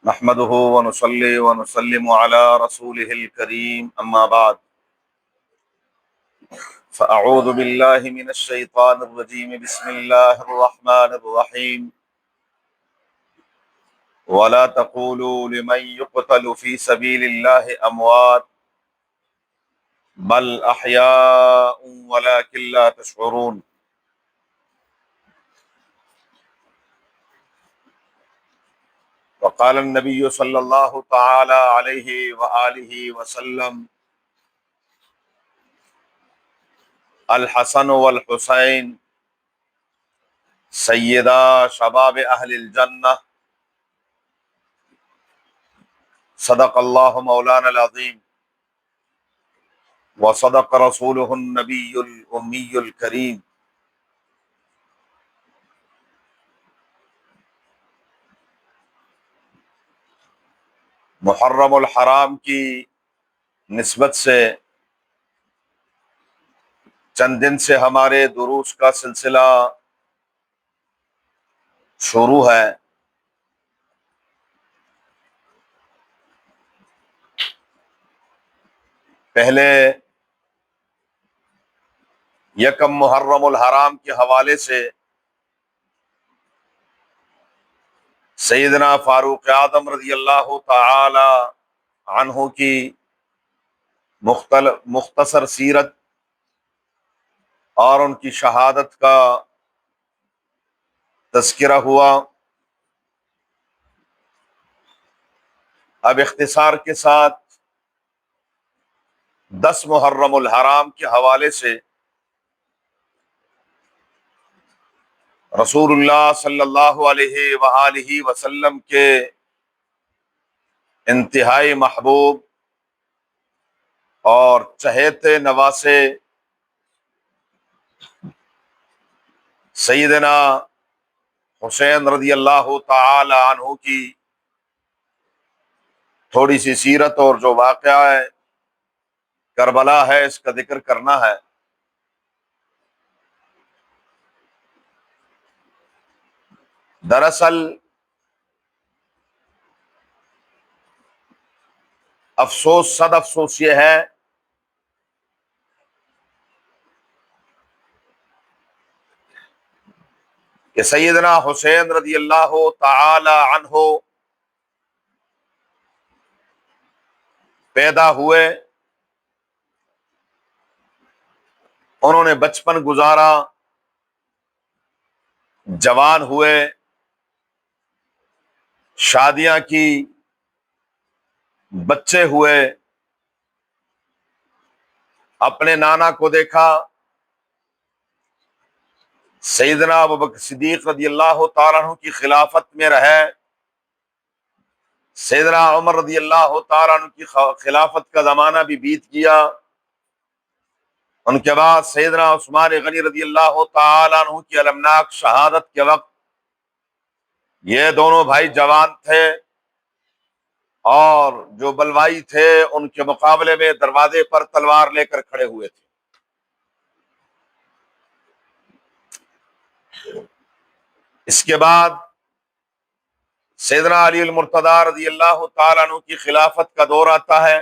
نحمده ونصلي ونسلم على رسوله الكريم أما بعد فأعوذ بالله من الشيطان الرجيم بسم الله الرحمن الرحيم ولا تقولوا لمن يقتل في سبيل الله أموات بل أحياء ولكن لا تشعرون. وقال النبي صلى الله تعالى عليه وآله وسلم الحسن والحسين سیدا شباب اہل الجنہ. صدق اللہ مولانا العظیم وصدق رسولہ النبی الامی الکریم. محرم الحرام کی نسبت سے چند دن سے ہمارے دروس کا سلسلہ شروع ہے. پہلے یکم محرم الحرام کے حوالے سے سیدنا فاروق اعظم رضی اللہ تعالی عنہ کی مختصر سیرت اور ان کی شہادت کا تذکرہ ہوا. اب اختصار کے ساتھ 10 محرم الحرام کے حوالے سے رسول اللہ صلی اللہ علیہ وآلہ وسلم کے انتہائی محبوب اور چہیتے نواسے سیدنا حسین رضی اللہ تعالی عنہ کی تھوڑی سی سیرت اور جو واقعہ ہے کربلا ہے اس کا ذکر کرنا ہے. دراصل افسوس صد افسوس یہ ہے کہ سیدنا حسین رضی اللہ تعالی عنہ پیدا ہوئے، انہوں نے بچپن گزارا، جوان ہوئے، شادیاں کی، بچے ہوئے، اپنے نانا کو دیکھا، سیدنا ابوبکر صدیق رضی اللہ تعالیٰ عنہ کی خلافت میں رہے، سیدنا عمر رضی اللہ تعالیٰ عنہ کی خلافت کا زمانہ بھی بیت گیا. ان کے بعد سیدنا عثمان غنی رضی اللہ تعالیٰ عنہ کی المناک شہادت کے وقت یہ دونوں بھائی جوان تھے اور جو بلوائی تھے ان کے مقابلے میں دروازے پر تلوار لے کر کھڑے ہوئے تھے. اس کے بعد سیدنا علی المرتضی رضی اللہ تعالیٰ عنہ کی خلافت کا دور آتا ہے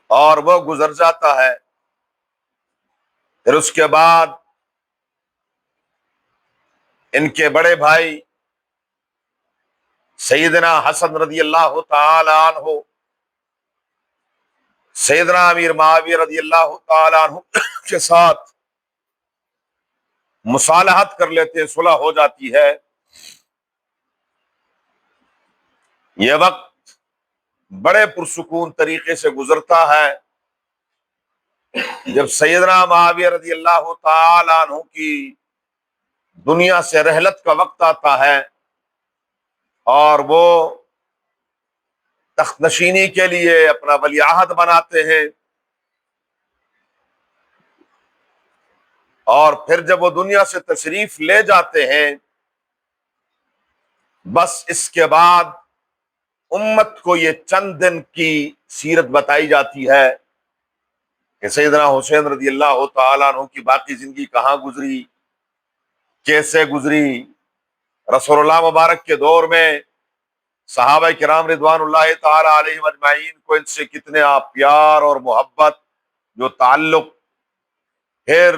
اور وہ گزر جاتا ہے. پھر اس کے بعد ان کے بڑے بھائی سیدنا حسن رضی اللہ تعالی عنہ سیدنا امیر معاویہ رضی اللہ تعالی عنہ کے ساتھ مصالحت کر لیتے، صلح ہو جاتی ہے. یہ وقت بڑے پرسکون طریقے سے گزرتا ہے. جب سیدنا معاویہ رضی اللہ تعالی عنہ کی دنیا سے رحلت کا وقت آتا ہے اور وہ تخت نشینی کے لیے اپنا ولی عہد بناتے ہیں، اور پھر جب وہ دنیا سے تشریف لے جاتے ہیں، بس اس کے بعد امت کو یہ چند دن کی سیرت بتائی جاتی ہے کہ سیدنا حسین رضی اللہ تعالیٰ عنہ کی باقی زندگی کہاں گزری، کیسے گزری، رسول اللہ مبارک کے دور میں صحابہ کرام رضوان اللہ تعالی علیہم اجمعین کو ان سے کتنے پیار اور محبت جو تعلق، پھر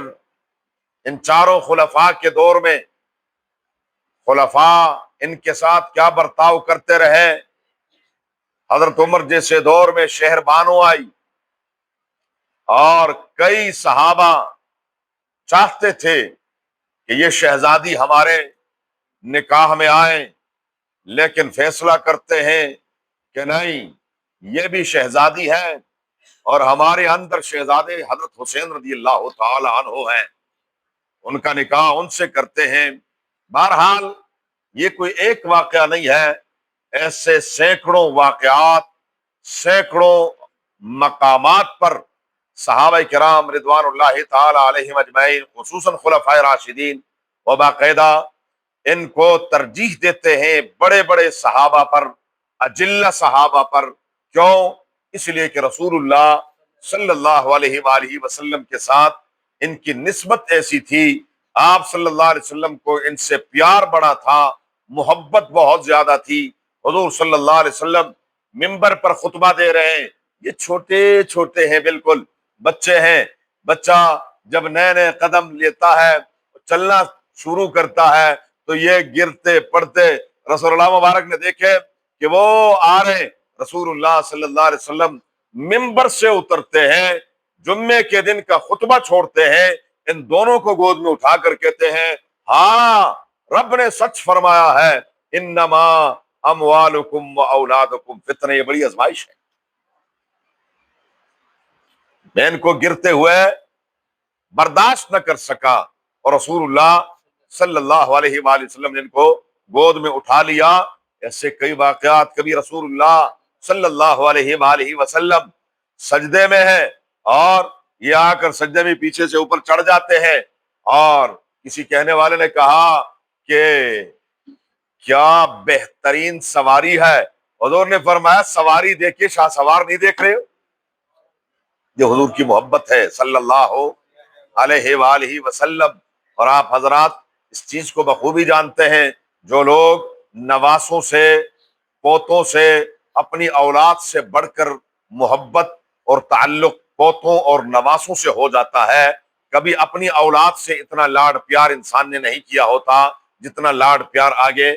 ان چاروں خلفاء کے دور میں خلفاء ان کے ساتھ کیا برتاؤ کرتے رہے۔ حضرت عمر جیسے دور میں شہر بانو آئی اور کئی صحابہ چاہتے تھے کہ یہ شہزادی ہمارے نکاح میں آئیں، لیکن فیصلہ کرتے ہیں کہ نہیں، یہ بھی شہزادی ہے اور ہمارے اندر شہزادے حضرت حسین رضی اللہ تعالی عنہ ہیں، ان کا نکاح ان سے کرتے ہیں۔ بہرحال یہ کوئی ایک واقعہ نہیں ہے، ایسے سینکڑوں واقعات، سینکڑوں مقامات پر صحابہ کرام رضوان اللہ تعالی علیہم اجمعین، خصوصاً خلفائے راشدین، و باقاعدہ ان کو ترجیح دیتے ہیں بڑے بڑے صحابہ پر، اجلہ صحابہ پر۔ کیوں؟ اس لیے کہ رسول اللہ صلی اللہ علیہ وآلہ وسلم کے ساتھ ان کی نسبت ایسی تھی، آپ صلی اللہ علیہ وسلم کو ان سے پیار بڑا تھا، محبت بہت زیادہ تھی۔ حضور صلی اللہ علیہ وسلم منبر پر خطبہ دے رہے ہیں، یہ چھوٹے چھوٹے ہیں، بالکل بچے ہیں۔ بچہ جب نئے نئے قدم لیتا ہے، چلنا شروع کرتا ہے، تو یہ گرتے پڑتے رسول اللہ مبارک نے دیکھے کہ وہ آ رہے، رسول اللہ صلی اللہ علیہ وسلم منبر سے اترتے ہیں، جمعے کے دن کا خطبہ چھوڑتے ہیں، ان دونوں کو گود میں اٹھا کر کہتے ہیں، ہاں رب نے سچ فرمایا ہے، انما اموالکم و اولادکم فتنہ، یہ بڑی آزمائش ہے۔ میں ان کو گرتے ہوئے برداشت نہ کر سکا، اور رسول اللہ صلی اللہ علیہ وآلہ وسلم نے ان کو گود میں اٹھا لیا۔ ایسے کئی واقعات، کبھی رسول اللہ صلی اللہ علیہ وآلہ وسلم سجدے میں ہے اور یہ آ کر سجدے میں پیچھے سے اوپر چڑھ جاتے ہیں، اور کسی کہنے والے نے کہا کہ کیا بہترین سواری ہے، حضور نے فرمایا سواری دیکھیے، شاہ سوار نہیں دیکھ رہے ہو۔ یہ حضور کی محبت ہے صلی اللہ علیہ وآلہ وسلم۔ اور آپ حضرات اس چیز کو بخوبی جانتے ہیں، جو لوگ نواسوں سے، پوتوں سے، اپنی اولاد سے بڑھ کر محبت اور تعلق پوتوں اور نواسوں سے ہو جاتا ہے، کبھی اپنی اولاد سے اتنا لاڈ پیار انسان نے نہیں کیا ہوتا جتنا لاڈ پیار آگے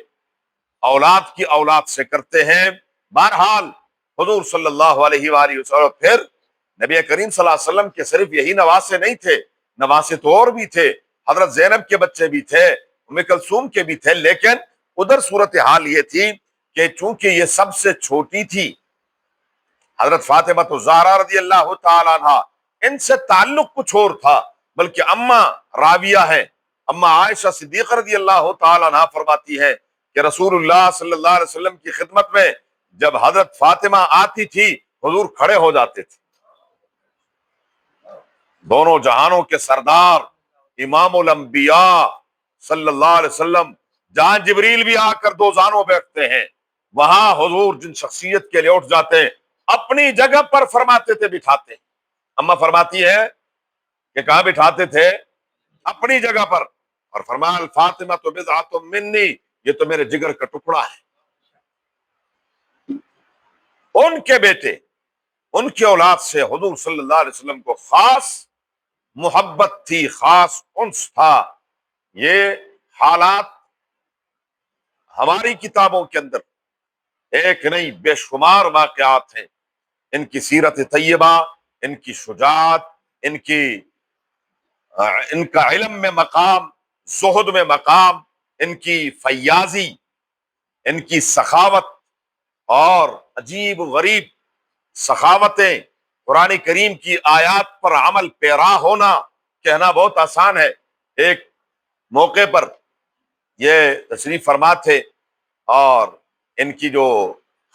اولاد کی اولاد سے کرتے ہیں۔ بہرحال حضور صلی اللہ علیہ وآلہ وسلم، پھر نبی کریم صلی اللہ علیہ وسلم کے صرف یہی نواسے نہیں تھے، نواسے تو اور بھی تھے، حضرت زینب کے بچے بھی تھے، ام کلثوم کے بھی تھے، لیکن ادھر صورتحال یہ تھی کہ چونکہ یہ سب سے چھوٹی تھی، حضرت فاطمہ الزہرا رضی اللہ تعالی عنہ، ان سے تعلق کچھ اور تھا، بلکہ اماں راویہ ہے، اماں عائشہ صدیقہ رضی اللہ تعالی عنہ فرماتی ہے کہ رسول اللہ صلی اللہ علیہ وسلم کی خدمت میں جب حضرت فاطمہ آتی تھی، حضور کھڑے ہو جاتے تھے۔ دونوں جہانوں کے سردار امام الانبیاء صلی اللہ علیہ وسلم، جہاں جبریل بھی آ کر دو زانوں بیٹھتے ہیں، وہاں حضور جن شخصیت کے لیے اٹھ جاتے ہیں، اپنی جگہ پر فرماتے تھے بٹھاتے۔ اما فرماتی ہے کہ کہاں بٹھاتے تھے؟ اپنی جگہ پر، اور فرمایا الفاطمہ تو بضعۃ منی، یہ تو میرے جگر کا ٹکڑا ہے۔ ان کے بیٹے، ان کی اولاد سے حضور صلی اللہ علیہ وسلم کو خاص محبت تھی، خاص انس تھا۔ یہ حالات ہماری کتابوں کے اندر ایک نہیں بے شمار واقعات ہیں، ان کی سیرت طیبہ، ان کی شجاعت، ان کا علم میں مقام، زہد میں مقام، ان کی فیاضی، ان کی سخاوت، اور عجیب و غریب سخاوتیں، قرآن کریم کی آیات پر عمل پیرا ہونا، کہنا بہت آسان ہے۔ ایک موقع پر یہ تشریف فرما تھے، اور ان کی جو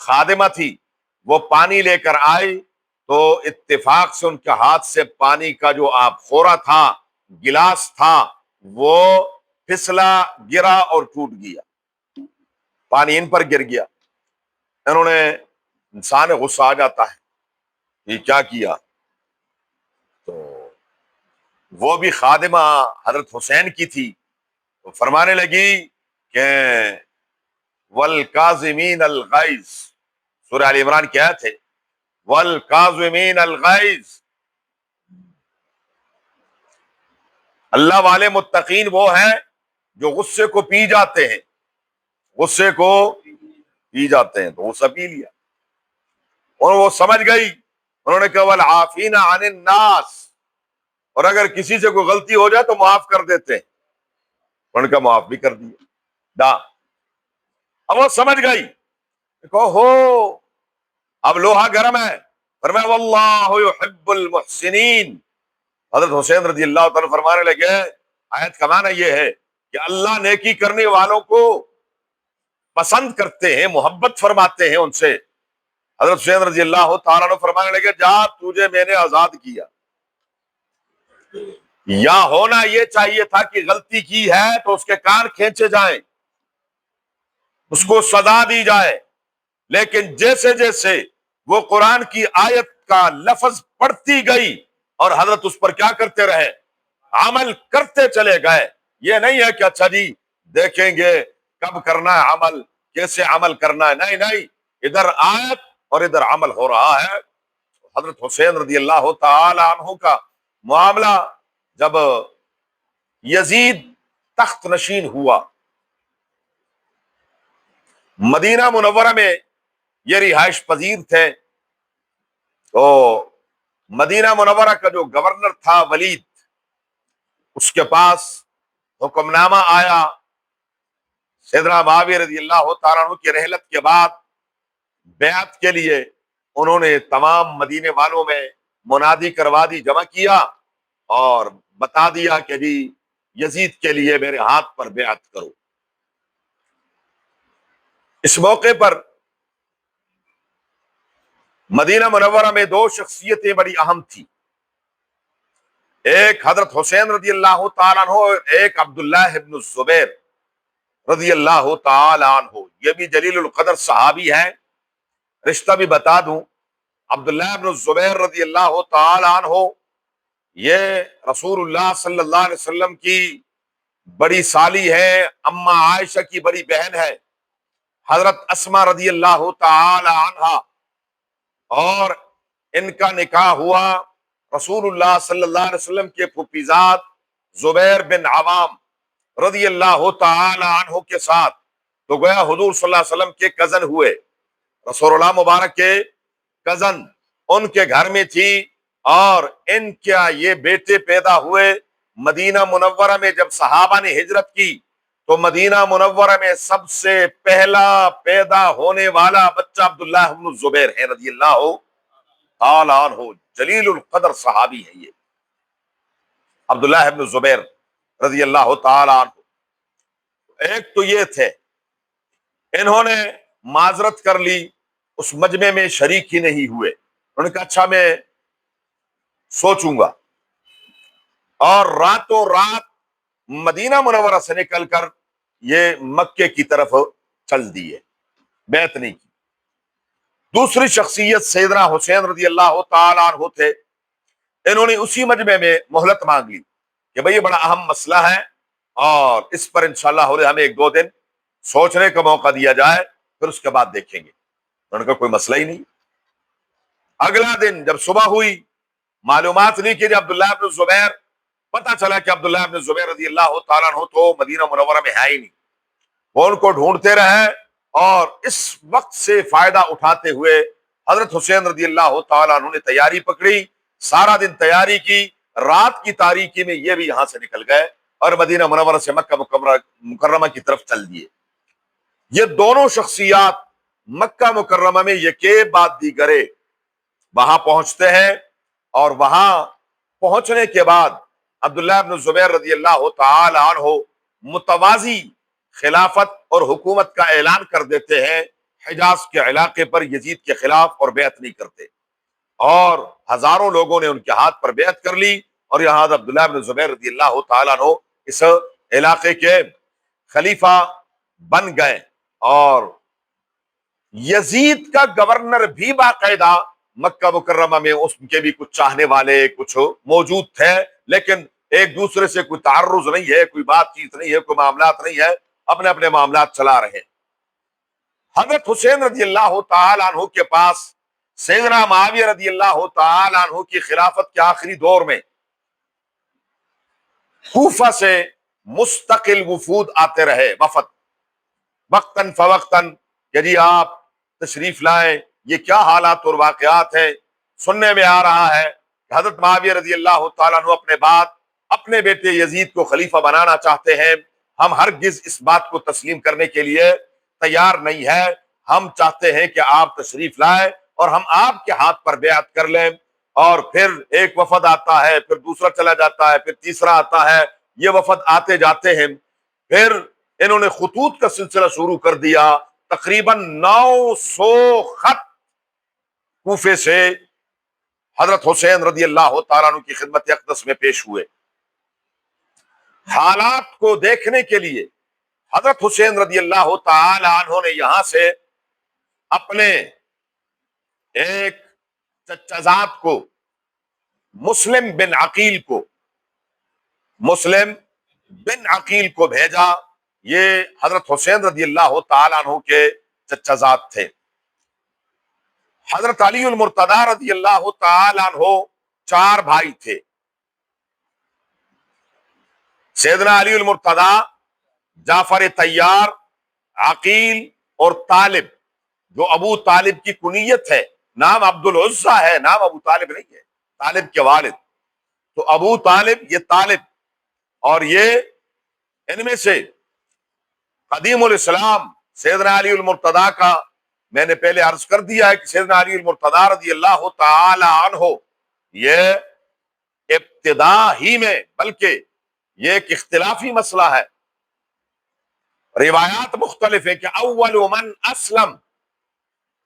خادمہ تھی وہ پانی لے کر آئی، تو اتفاق سے ان کے ہاتھ سے پانی کا جو آب خورا تھا، گلاس تھا، وہ پھسلا، گرا اور ٹوٹ گیا، پانی ان پر گر گیا۔ انہوں نے، انسان غصہ آ جاتا ہے، یہ کیا کیا؟ تو وہ بھی خادمہ حضرت حسین کی تھی، تو فرمانے لگی کہ والکاظمین الغیظ، سورہ آل عمران کیا تھے؟ والکاظمین الغیظ. اللہ والے متقین وہ ہیں جو غصے کو پی جاتے ہیں، غصے کو پی جاتے ہیں. تو غصہ پی لیا اور وہ سمجھ گئی. انہوں نے کہا والعافین عن الناس، اور اگر کسی سے کوئی غلطی ہو جائے تو معاف کر دیتے ہیں. انہوں نے کہا معاف بھی کر دیے دا. اب وہ سمجھ گئی کہ ہو اب لوہا گرم ہے. فرمایا واللہ یحب المحسنین. حضرت حسین رضی اللہ تعالیٰ فرمانے لگے آیت کا معنی یہ ہے کہ اللہ نیکی کرنے والوں کو پسند کرتے ہیں، محبت فرماتے ہیں ان سے. حضرت حسین رضی اللہ تعالیٰ عنہ فرمانے لگے جا تجھے میں نے آزاد کیا. یا ہونا یہ چاہیے تھا کہ غلطی کی ہے تو اس کے کان کھینچے جائیں، اس کو سزا دی جائے، لیکن جیسے جیسے وہ قرآن کی آیت کا لفظ پڑھتی گئی اور حضرت اس پر کیا کرتے رہے؟ عمل کرتے چلے گئے. یہ نہیں ہے کہ اچھا جی دیکھیں گے کب کرنا ہے عمل، کیسے عمل کرنا ہے. نہیں نہیں، ادھر آیت اور ادھر عمل ہو رہا ہے. حضرت حسین رضی اللہ تعالی عنہ کا معاملہ جب یزید تخت نشین ہوا، مدینہ منورہ میں یہ رہائش پذیر تھے، تو مدینہ منورہ کا جو گورنر تھا ولید، اس کے پاس حکم نامہ آیا. سیدنا معاویہ رضی اللہ تعالیٰ عنہ کی رحلت کے بعد بیعت کے لیے انہوں نے تمام مدینے والوں میں منادی کروا دی، جمع کیا اور بتا دیا کہ جی یزید کے لیے میرے ہاتھ پر بیعت کرو. اس موقع پر مدینہ منورہ میں دو شخصیتیں بڑی اہم تھی. ایک حضرت حسین رضی اللہ تعالیٰ عنہ، ایک عبداللہ ابن الزبیر رضی اللہ تعالیٰ عنہ. یہ بھی جلیل القدر صحابی ہیں. رشتہ بھی بتا دوں، عبداللہ ابن الزبیر رضی اللہ تعالیٰ عنہ یہ رسول اللہ صلی اللہ علیہ وسلم کی بڑی سالی ہے، اماں عائشہ کی بڑی بہن ہے. حضرت اسماء رضی اللہ تعالی عنہا اور ان کا نکاح ہوا رسول اللہ صلی اللہ علیہ وسلم کے پھوپھیزاد زبیر بن عوام رضی اللہ تعالی عنہ کے ساتھ. تو گویا حضور صلی اللہ علیہ وسلم کے کزن ہوئے، رسول اللہ مبارک کے کزن ان کے گھر میں تھی، اور ان کیا یہ بیٹے پیدا ہوئے. مدینہ منورہ میں جب صحابہ نے ہجرت کی تو مدینہ منورہ میں سب سے پہلا پیدا ہونے والا بچہ عبداللہ ابن الزبیر ہے رضی اللہ تعالی عنہ. جلیل القدر صحابی ہے یہ عبداللہ ابن الزبیر رضی اللہ تعالی عنہ. ایک تو یہ تھے، انہوں نے معذرت کر لی، اس مجمع میں شریک ہی نہیں ہوئے. انہوں نے کہا اچھا میں سوچوں گا، اور راتوں رات مدینہ منورہ سے نکل کر یہ مکے کی طرف چل دیے، بیعت نہیں کی. دوسری شخصیت سیدنا حسین رضی اللہ تعالی عنہ تھے. انہوں نے اسی مجمع میں مہلت مانگ لی کہ بھئی یہ بڑا اہم مسئلہ ہے اور اس پر انشاءاللہ ہمیں ایک دو دن سوچنے کا موقع دیا جائے، پھر اس کے بعد دیکھیں گے. انہوں نے کہا کوئی مسئلہ ہی نہیں. اگلا دن جب صبح ہوئی، معلومات لی کہ عبداللہ ابن زبیر، پتہ چلا کہ عبداللہ ابن زبیر رضی اللہ تعالیٰ عنہ تو مدینہ منورہ میں ہے ہی نہیں. وہ ان کو ڈھونڈتے رہے اور اس وقت سے فائدہ اٹھاتے ہوئے حضرت حسین رضی اللہ تعالیٰ عنہ نے تیاری پکڑی، سارا دن تیاری کی، رات کی تاریکی میں یہ بھی یہاں سے نکل گئے اور مدینہ منورہ سے مکہ مکرمہ کی طرف چل دیے. یہ دونوں شخصیات مکہ مکرمہ میں یکے بعد دیگرے وہاں پہنچتے ہیں، اور وہاں پہنچنے کے بعد عبداللہ ابن زبیر رضی اللہ تعالی عنہ متوازی خلافت اور حکومت کا اعلان کر دیتے ہیں حجاز کے علاقے پر یزید کے خلاف، اور بیعت نہیں کرتے. اور ہزاروں لوگوں نے ان کے ہاتھ پر بیعت کر لی، اور یہاں عبداللہ ابن زبیر رضی اللہ تعالیٰ عنہ اس علاقے کے خلیفہ بن گئے. اور یزید کا گورنر بھی باقاعدہ مکہ مکرمہ میں اس کے بھی کچھ چاہنے والے کچھ موجود تھے، لیکن ایک دوسرے سے کوئی تعرض نہیں ہے، کوئی بات چیت نہیں ہے، کوئی معاملات نہیں ہے. اپنے اپنے معاملات چلا رہے ہیں۔ حضرت حسین رضی اللہ تعالی عنہ کے پاس سیدنا معاویہ رضی اللہ تعالی عنہ کی خلافت کے آخری دور میں کوفہ سے مستقل وفود آتے رہے، وفد، وقتاً فوقتاً کہ جی آپ تشریف لائیں، یہ کیا حالات اور واقعات ہیں۔ سننے میں آ رہا ہے کہ حضرت معاویہ رضی اللہ تعالیٰ عنہ اپنے بعد اپنے بیٹے یزید کو خلیفہ بنانا چاہتے ہیں، ہم ہرگز اس بات کو تسلیم کرنے کے لیے تیار نہیں ہے، ہم چاہتے ہیں کہ آپ تشریف لائیں اور ہم آپ کے ہاتھ پر بیعت کر لیں۔ اور پھر ایک وفد آتا ہے، پھر دوسرا چلا جاتا ہے، پھر تیسرا آتا ہے، یہ وفد آتے جاتے ہیں۔ پھر انہوں نے خطوط کا سلسلہ شروع کر دیا، تقریباً 900 خط کوفے سے حضرت حسین رضی اللہ تعالیٰ عنہ کی خدمت اقدس میں پیش ہوئے۔ حالات کو دیکھنے کے لیے حضرت حسین رضی اللہ تعالی عنہ نے یہاں سے اپنے ایک چچزاد کو، مسلم بن عقیل کو بھیجا۔ یہ حضرت حسین رضی اللہ تعالی عنہ کے چچزاد تھے۔ حضرت علی المرتضی رضی اللہ تعالی عنہ 4 بھائی تھے۔ سیدنا علی المرتضی، جعفر طیار، عقیل اور طالب، جو ابو طالب کی کنیت ہے، نام عبد العزہ ہے، نام ابو طالب نہیں ہے، طالب کے والد۔ تو ابو طالب، یہ طالب، اور یہ ان میں سے قدیم الاسلام سیدنا علی المرتضی کا، میں نے پہلے عرض کر دیا ہے کہ سیدنا علی المرتضی رضی اللہ تعالی عنہ یہ ابتدا ہی میں، بلکہ یہ ایک اختلافی مسئلہ ہے، روایات مختلف ہیں کہ اول من اسلم،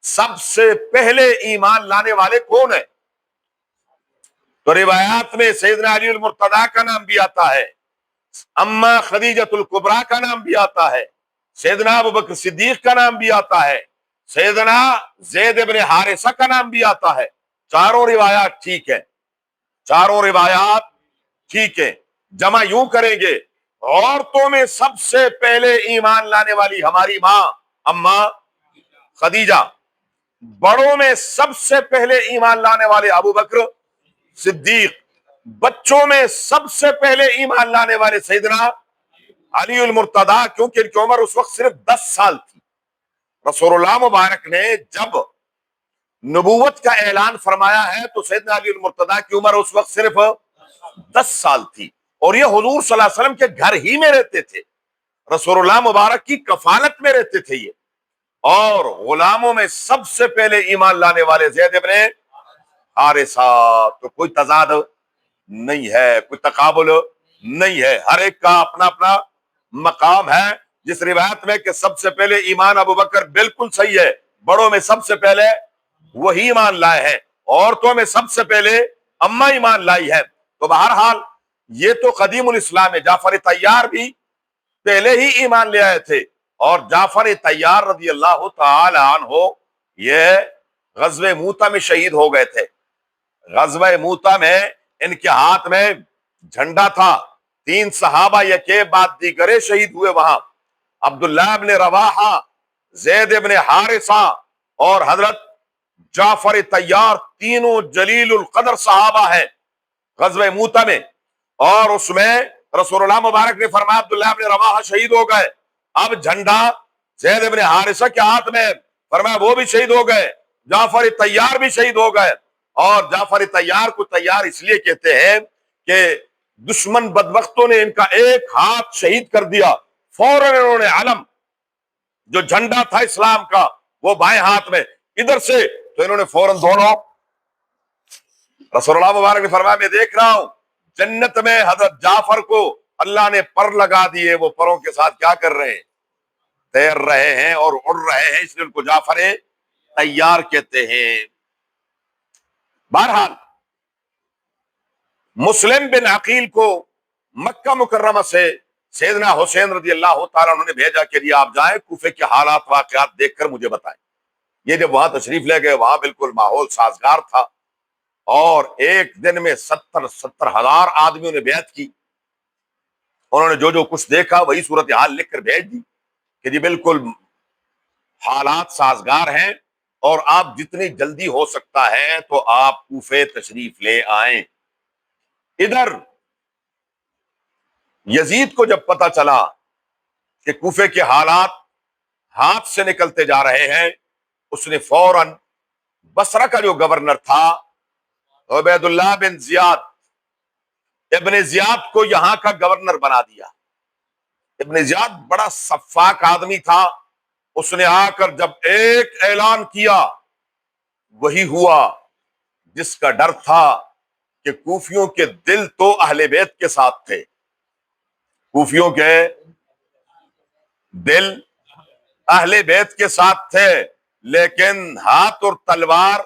سب سے پہلے ایمان لانے والے کون ہیں؟ تو روایات میں سیدنا علی المرتضی کا نام بھی آتا ہے، اما خدیجۃ الکبریٰ کا نام بھی آتا ہے، سیدنا ابوبکر صدیق کا نام بھی آتا ہے، سیدنا زید ابن حارثہ کا نام بھی آتا ہے۔ چاروں روایات ٹھیک ہے، چاروں روایات ٹھیک ہے۔ جمع یوں کریں گے، عورتوں میں سب سے پہلے ایمان لانے والی ہماری ماں اما خدیجہ، بڑوں میں سب سے پہلے ایمان لانے والے ابوبکر صدیق، بچوں میں سب سے پہلے ایمان لانے والے سیدنا علی المرتضی، کیونکہ ان کی عمر اس وقت صرف 10 سال تھی۔ رسول اللہ مبارک نے جب نبوت کا اعلان فرمایا ہے تو سیدنا علی المرتضی کی عمر اس وقت صرف 10 سال تھی، اور یہ حضور صلی اللہ علیہ وسلم کے گھر ہی میں رہتے تھے، رسول اللہ مبارک کی کفالت میں رہتے تھے یہ۔ اور غلاموں میں سب سے پہلے ایمان لانے والے زید ابن حارثہ۔ تو کوئی تضاد نہیں ہے، کوئی تقابل نہیں ہے، ہر ایک کا اپنا اپنا مقام ہے۔ جس روایت میں کہ سب سے پہلے ایمان ابوبکر، بالکل صحیح ہے، بڑوں میں سب سے پہلے وہی ایمان لائے ہیں، عورتوں میں سب سے پہلے اما ایمان لائی ہے۔ تو بہرحال یہ تو قدیم الاسلام ہے۔ جعفر طیار بھی پہلے ہی ایمان لے آئے تھے، اور جعفر طیار رضی اللہ تعالی عنہ یہ غزوہ موتہ میں شہید ہو گئے تھے۔ غزوہ موتہ میں ان کے ہاتھ میں جھنڈا تھا، 3 صحابہ یکے بعد دیگرے شہید ہوئے وہاں، عبداللہ ابن رواحہ، زید ابن حارثہ اور حضرت جعفر طیار، تینوں جلیل القدر صحابہ ہیں غزوہ موتہ میں۔ اور اس میں رسول اللہ مبارک نے فرمایا عبداللہ ابن رواحہ شہید ہو گئے، اب جھنڈا زید ابن حارثہ کے ہاتھ میں، فرمایا وہ بھی شہید ہو گئے، جعفر طیار بھی شہید ہو گئے۔ اور جعفر طیار کو طیار اس لیے کہتے ہیں کہ دشمن بدبختوں نے ان کا ایک ہاتھ شہید کر دیا، فوراً انہوں نے علم، جو جھنڈا تھا اسلام کا، وہ بائیں ہاتھ میں ادھر سے، تو انہوں نے فوراً دونوں، رسول اللہ مبارک نے فرمایا میں دیکھ رہا ہوں جنت میں حضرت جعفر کو اللہ نے پر لگا دیے، وہ پروں کے ساتھ کیا کر رہے ہیں؟ تیر رہے ہیں اور اڑ رہے ہیں، اس لیے ان کو جعفر طیار کہتے ہیں۔ بہرحال مسلم بن عقیل کو مکہ مکرمہ سے سیدنا حسین رضی اللہ تعالیٰ عنہ نے بھیجا کہ جی آپ جائیں، کوفے کے حالات واقعات دیکھ کر مجھے بتائیں۔ یہ جب وہاں تشریف لے گئے، وہاں بالکل ماحول سازگار تھا، اور ایک دن میں 70 ہزار آدمیوں نے بیعت کی۔ انہوں نے جو جو کچھ دیکھا وہی صورتحال لکھ کر بھیج دی۔ کہ جی بالکل حالات سازگار ہیں اور آپ جتنی جلدی ہو سکتا ہے تو آپ کوفے تشریف لے آئیں۔ ادھر یزید کو جب پتہ چلا کہ کوفے کے حالات ہاتھ سے نکلتے جا رہے ہیں، اس نے فوراً بصرہ کا جو گورنر تھا عبید اللہ بن زیاد ابن زیاد کو یہاں کا گورنر بنا دیا۔ ابن زیاد بڑا سفاک آدمی تھا، اس نے آ کر جب ایک اعلان کیا وہی ہوا جس کا ڈر تھا کہ کوفیوں کے دل تو اہل بیت کے ساتھ تھے، کوفیوں کے دل اہل بیت کے ساتھ تھے، لیکن ہاتھ اور تلوار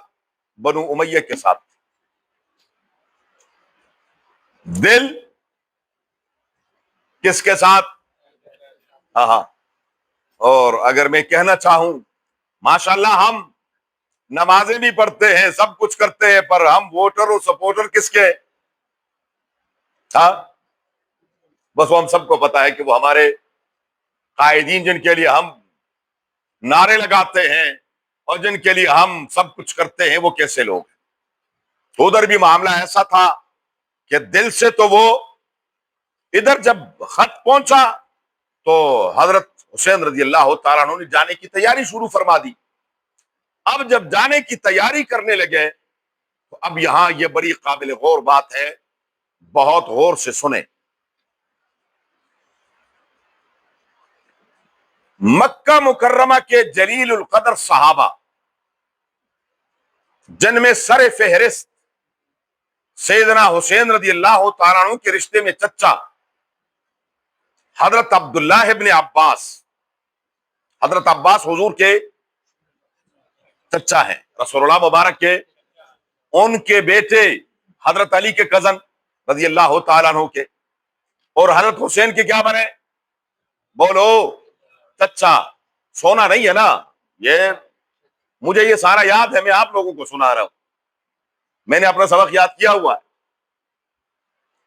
بنو امیہ کے ساتھ تھے۔ دل کس کے ساتھ؟ ہاں ہاں۔ اور اگر میں کہنا چاہوں، ماشاءاللہ ہم نمازیں بھی پڑھتے ہیں، سب کچھ کرتے ہیں، پر ہم ووٹر اور سپورٹر کس کے؟ ہاں، بس وہ ہم سب کو پتا ہے کہ وہ ہمارے قائدین جن کے لیے ہم نعرے لگاتے ہیں اور جن کے لیے ہم سب کچھ کرتے ہیں وہ کیسے لوگ ہیں۔ تو ادھر بھی معاملہ ایسا تھا کہ دل سے تو وہ، ادھر جب خط پہنچا تو حضرت حسین رضی اللہ تعالیٰ عنہ نے جانے کی تیاری شروع فرما دی۔ اب جب جانے کی تیاری کرنے لگے تو اب یہاں یہ بڑی قابل غور بات ہے، بہت غور سے سنیں۔ مکہ مکرمہ کے جلیل القدر صحابہ جن میں سر فہرست سیدنا حسین رضی اللہ تعالیٰ عنہ کے رشتے میں چچا حضرت عبداللہ ابن عباس، حضرت عباس حضور کے چچا ہیں، رسول اللہ مبارک کے، ان کے بیٹے حضرت علی کے کزن رضی اللہ تعالیٰ عنہ کے، اور حضرت حسین کے کیا بنے؟ بولو، چچا۔ سونا نہیں ہے نا، یہ مجھے یہ سارا یاد ہے، میں آپ لوگوں کو سنا رہا ہوں، میں نے اپنا سبق یاد کیا ہوا ہے،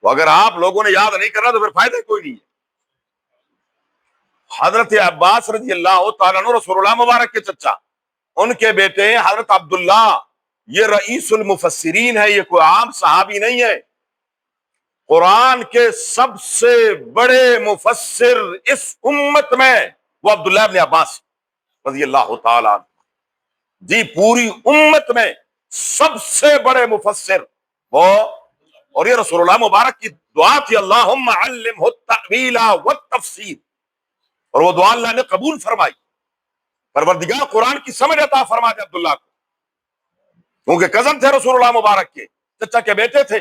تو اگر آپ لوگوں نے یاد نہیں کرنا تو پھر فائدہ کوئی نہیں ہے۔ حضرت عباس رضی اللہ تعالیٰ عنہ رسول اللہ مبارک کے چچا، ان کے بیٹے حضرت عبداللہ، یہ رئیس المفسرین ہے، یہ کوئی عام صحابی نہیں ہے، قرآن کے سب سے بڑے مفسر اس امت میں وہ عبداللہ ابن عباس رضی اللہ تعالیٰ عنہ، جی پوری امت میں سب سے بڑے مفسر وہ، اور یہ رسول اللہ مبارک کی دعا تھی، اللہم علمہ التأویل والتفسیر، اور وہ دعا اللہ نے قبول فرمائی، پروردگار قرآن کی سمجھ عطا فرما دے عبداللہ کو، کیونکہ کزن تھے رسول اللہ مبارک کے، چچا کے بیٹے تھے،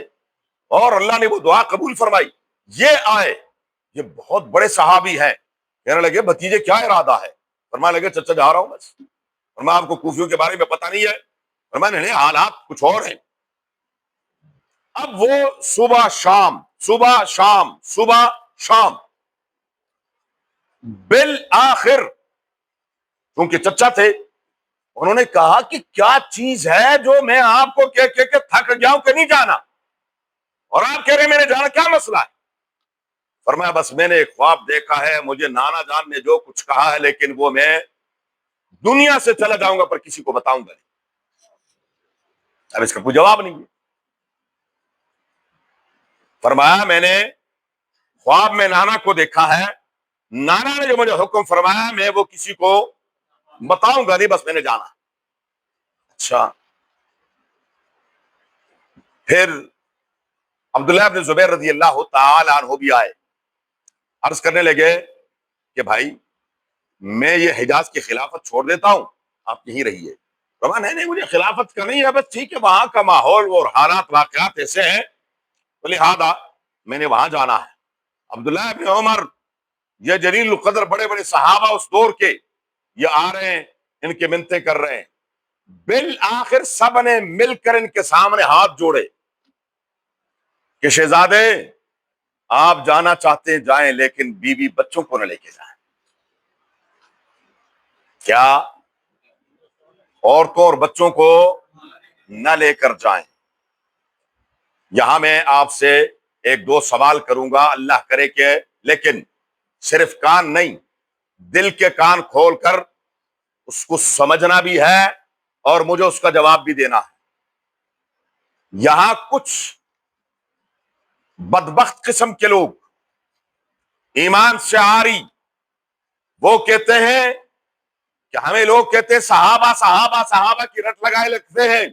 اور اللہ نے وہ دعا قبول فرمائی۔ یہ آئے، یہ بہت بڑے صحابی ہیں، کہنے لگے بھتیجے کیا ارادہ ہے؟ فرمانے لگے چچا جا رہا ہوں بس، فرمایا آپ کو کوفیوں کے بارے میں پتہ نہیں ہے؟ فرمایا نہیں، حالات کچھ اور ہیں۔ اب وہ صبح شام صبح شام صبح شام بالآخر، کیونکہ چچا تھے، انہوں نے کہا کہ کیا چیز ہے جو میں آپ کو کہہ کے تھک گیا ہوں کہ نہیں جانا، اور آپ کہہ رہے ہیں میں نے جانا، کیا مسئلہ ہے؟ فرمایا بس میں نے ایک خواب دیکھا ہے، مجھے نانا جان نے جو کچھ کہا ہے لیکن وہ میں دنیا سے چلا جاؤں گا پر کسی کو بتاؤں گا نہیں۔ اب اس کا کوئی جواب نہیں ہے۔ فرمایا میں نے خواب میں نانا کو دیکھا ہے، نانا نے جو مجھے حکم فرمایا میں وہ کسی کو بتاؤں گا نہیں، بس میں نے جانا۔ اچھا، پھر عبداللہ بن زبیر رضی اللہ تعالی عنہ بھی آئے، عرض کرنے لگے کہ بھائی میں یہ حجاز کی خلافت چھوڑ دیتا ہوں، آپ یہیں رہیے۔ فرمایا نہیں نہیں، مجھے خلافت کا نہیں ہے، بس ٹھیک ہے وہاں کا ماحول اور حالات واقعات ایسے ہیں تو لہذا میں نے وہاں جانا ہے۔ عبداللہ ابن عمر، یہ جلیل القدر بڑے بڑے صحابہ اس دور کے، یہ آ رہے ہیں، ان کے منتیں کر رہے ہیں، بالآخر سب نے مل کر ان کے سامنے ہاتھ جوڑے کہ شہزادے آپ جانا چاہتے ہیں جائیں، لیکن بیوی بچوں کو نہ لے کے جائیں۔ کیا؟ عورتوں اور بچوں کو نہ لے کر جائیں۔ یہاں میں آپ سے ایک دو سوال کروں گا، اللہ کرے کہ، لیکن صرف کان نہیں، دل کے کان کھول کر اس کو سمجھنا بھی ہے اور مجھے اس کا جواب بھی دینا ہے۔ یہاں کچھ بدبخت قسم کے لوگ ایمان سے عاری، وہ کہتے ہیں کہ ہمیں لوگ کہتے ہیں صحابہ صحابہ صحابہ کی رٹ لگائے لگتے ہیں۔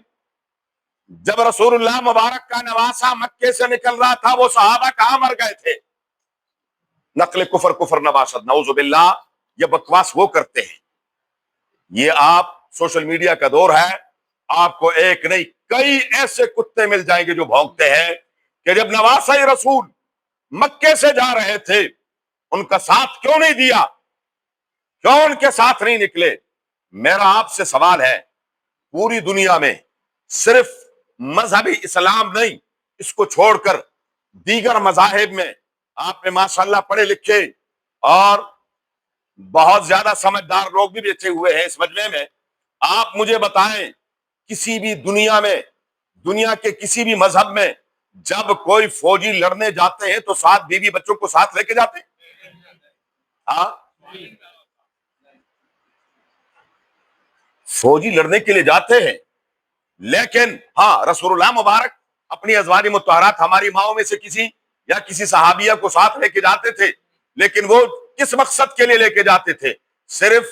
جب رسول اللہ مبارک کا نواسہ مکے سے نکل رہا تھا وہ صحابہ کہاں مر گئے تھے؟ نقل کفر کفر نباشت، نعوذ باللہ، یہ بکواس وہ کرتے ہیں۔ یہ آپ سوشل میڈیا کا دور ہے، آپ کو ایک نہیں کئی ایسے کتے مل جائیں گے جو بھونکتے ہیں کہ جب نواسہ رسول مکے سے جا رہے تھے ان کا ساتھ کیوں نہیں دیا، کیوں ان کے ساتھ نہیں نکلے؟ میرا آپ سے سوال ہے، پوری دنیا میں صرف مذہبی اسلام نہیں، اس کو چھوڑ کر دیگر مذاہب میں آپ نے ماشاءاللہ پڑھے لکھے اور بہت زیادہ سمجھدار لوگ بھی بیٹھے ہوئے ہیں اس مجمع میں، آپ مجھے بتائیں کسی بھی دنیا میں، دنیا کے کسی بھی مذہب میں جب کوئی فوجی لڑنے جاتے ہیں تو ساتھ بیوی بچوں کو ساتھ لے کے جاتے ہیں؟ ہاں، فوجی لڑنے کے لیے جاتے ہیں، لیکن ہاں رسول اللہ مبارک اپنی ازواج مطہرات ہماری ماؤں میں سے کسی یا کسی صحابیہ کو ساتھ لے کے جاتے تھے، لیکن وہ کس مقصد کے لیے لے کے جاتے تھے؟ صرف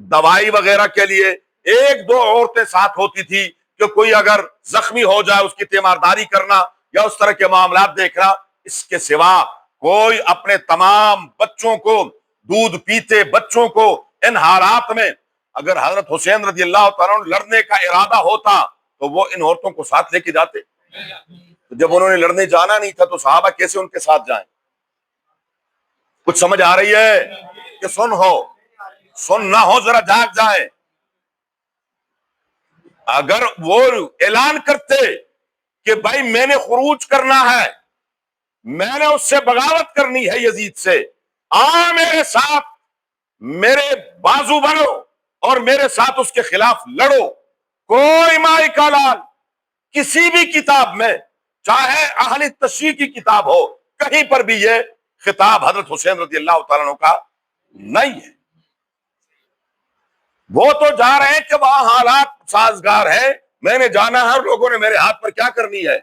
دوائی وغیرہ کے لیے۔ ایک دو عورتیں ساتھ ہوتی تھی کہ کوئی اگر زخمی ہو جائے اس کی تیمارداری کرنا یا اس طرح کے معاملات دیکھنا، اس کے سوا کوئی اپنے تمام بچوں کو، دودھ پیتے بچوں کو ان حالات میں، اگر حضرت حسین رضی اللہ تعالیٰ عنہ لڑنے کا ارادہ ہوتا تو وہ ان عورتوں کو ساتھ لے کے جاتے۔ تو جب انہوں نے لڑنے جانا نہیں تھا تو صحابہ کیسے ان کے ساتھ جائیں؟ کچھ سمجھ آ رہی ہے کہ سن نہ ہو ذرا جاگ جائیں۔ اگر وہ اعلان کرتے کہ بھائی میں نے خروج کرنا ہے، میں نے اس سے بغاوت کرنی ہے یزید سے، میرے ساتھ، میرے بازو بنو اور میرے ساتھ اس کے خلاف لڑو، کوئی مائی کا لال کسی بھی کتاب میں، چاہے اہل تشریح کی کتاب ہو، کہیں پر بھی یہ خطاب حضرت حسین رضی اللہ تعالیٰ عنہ کا نہیں ہے۔ وہ تو جا رہے ہیں کہ وہاں حالات سازگار ہے، میں نے جانا ہے اور لوگوں نے میرے ہاتھ پر کیا کرنی ہے؟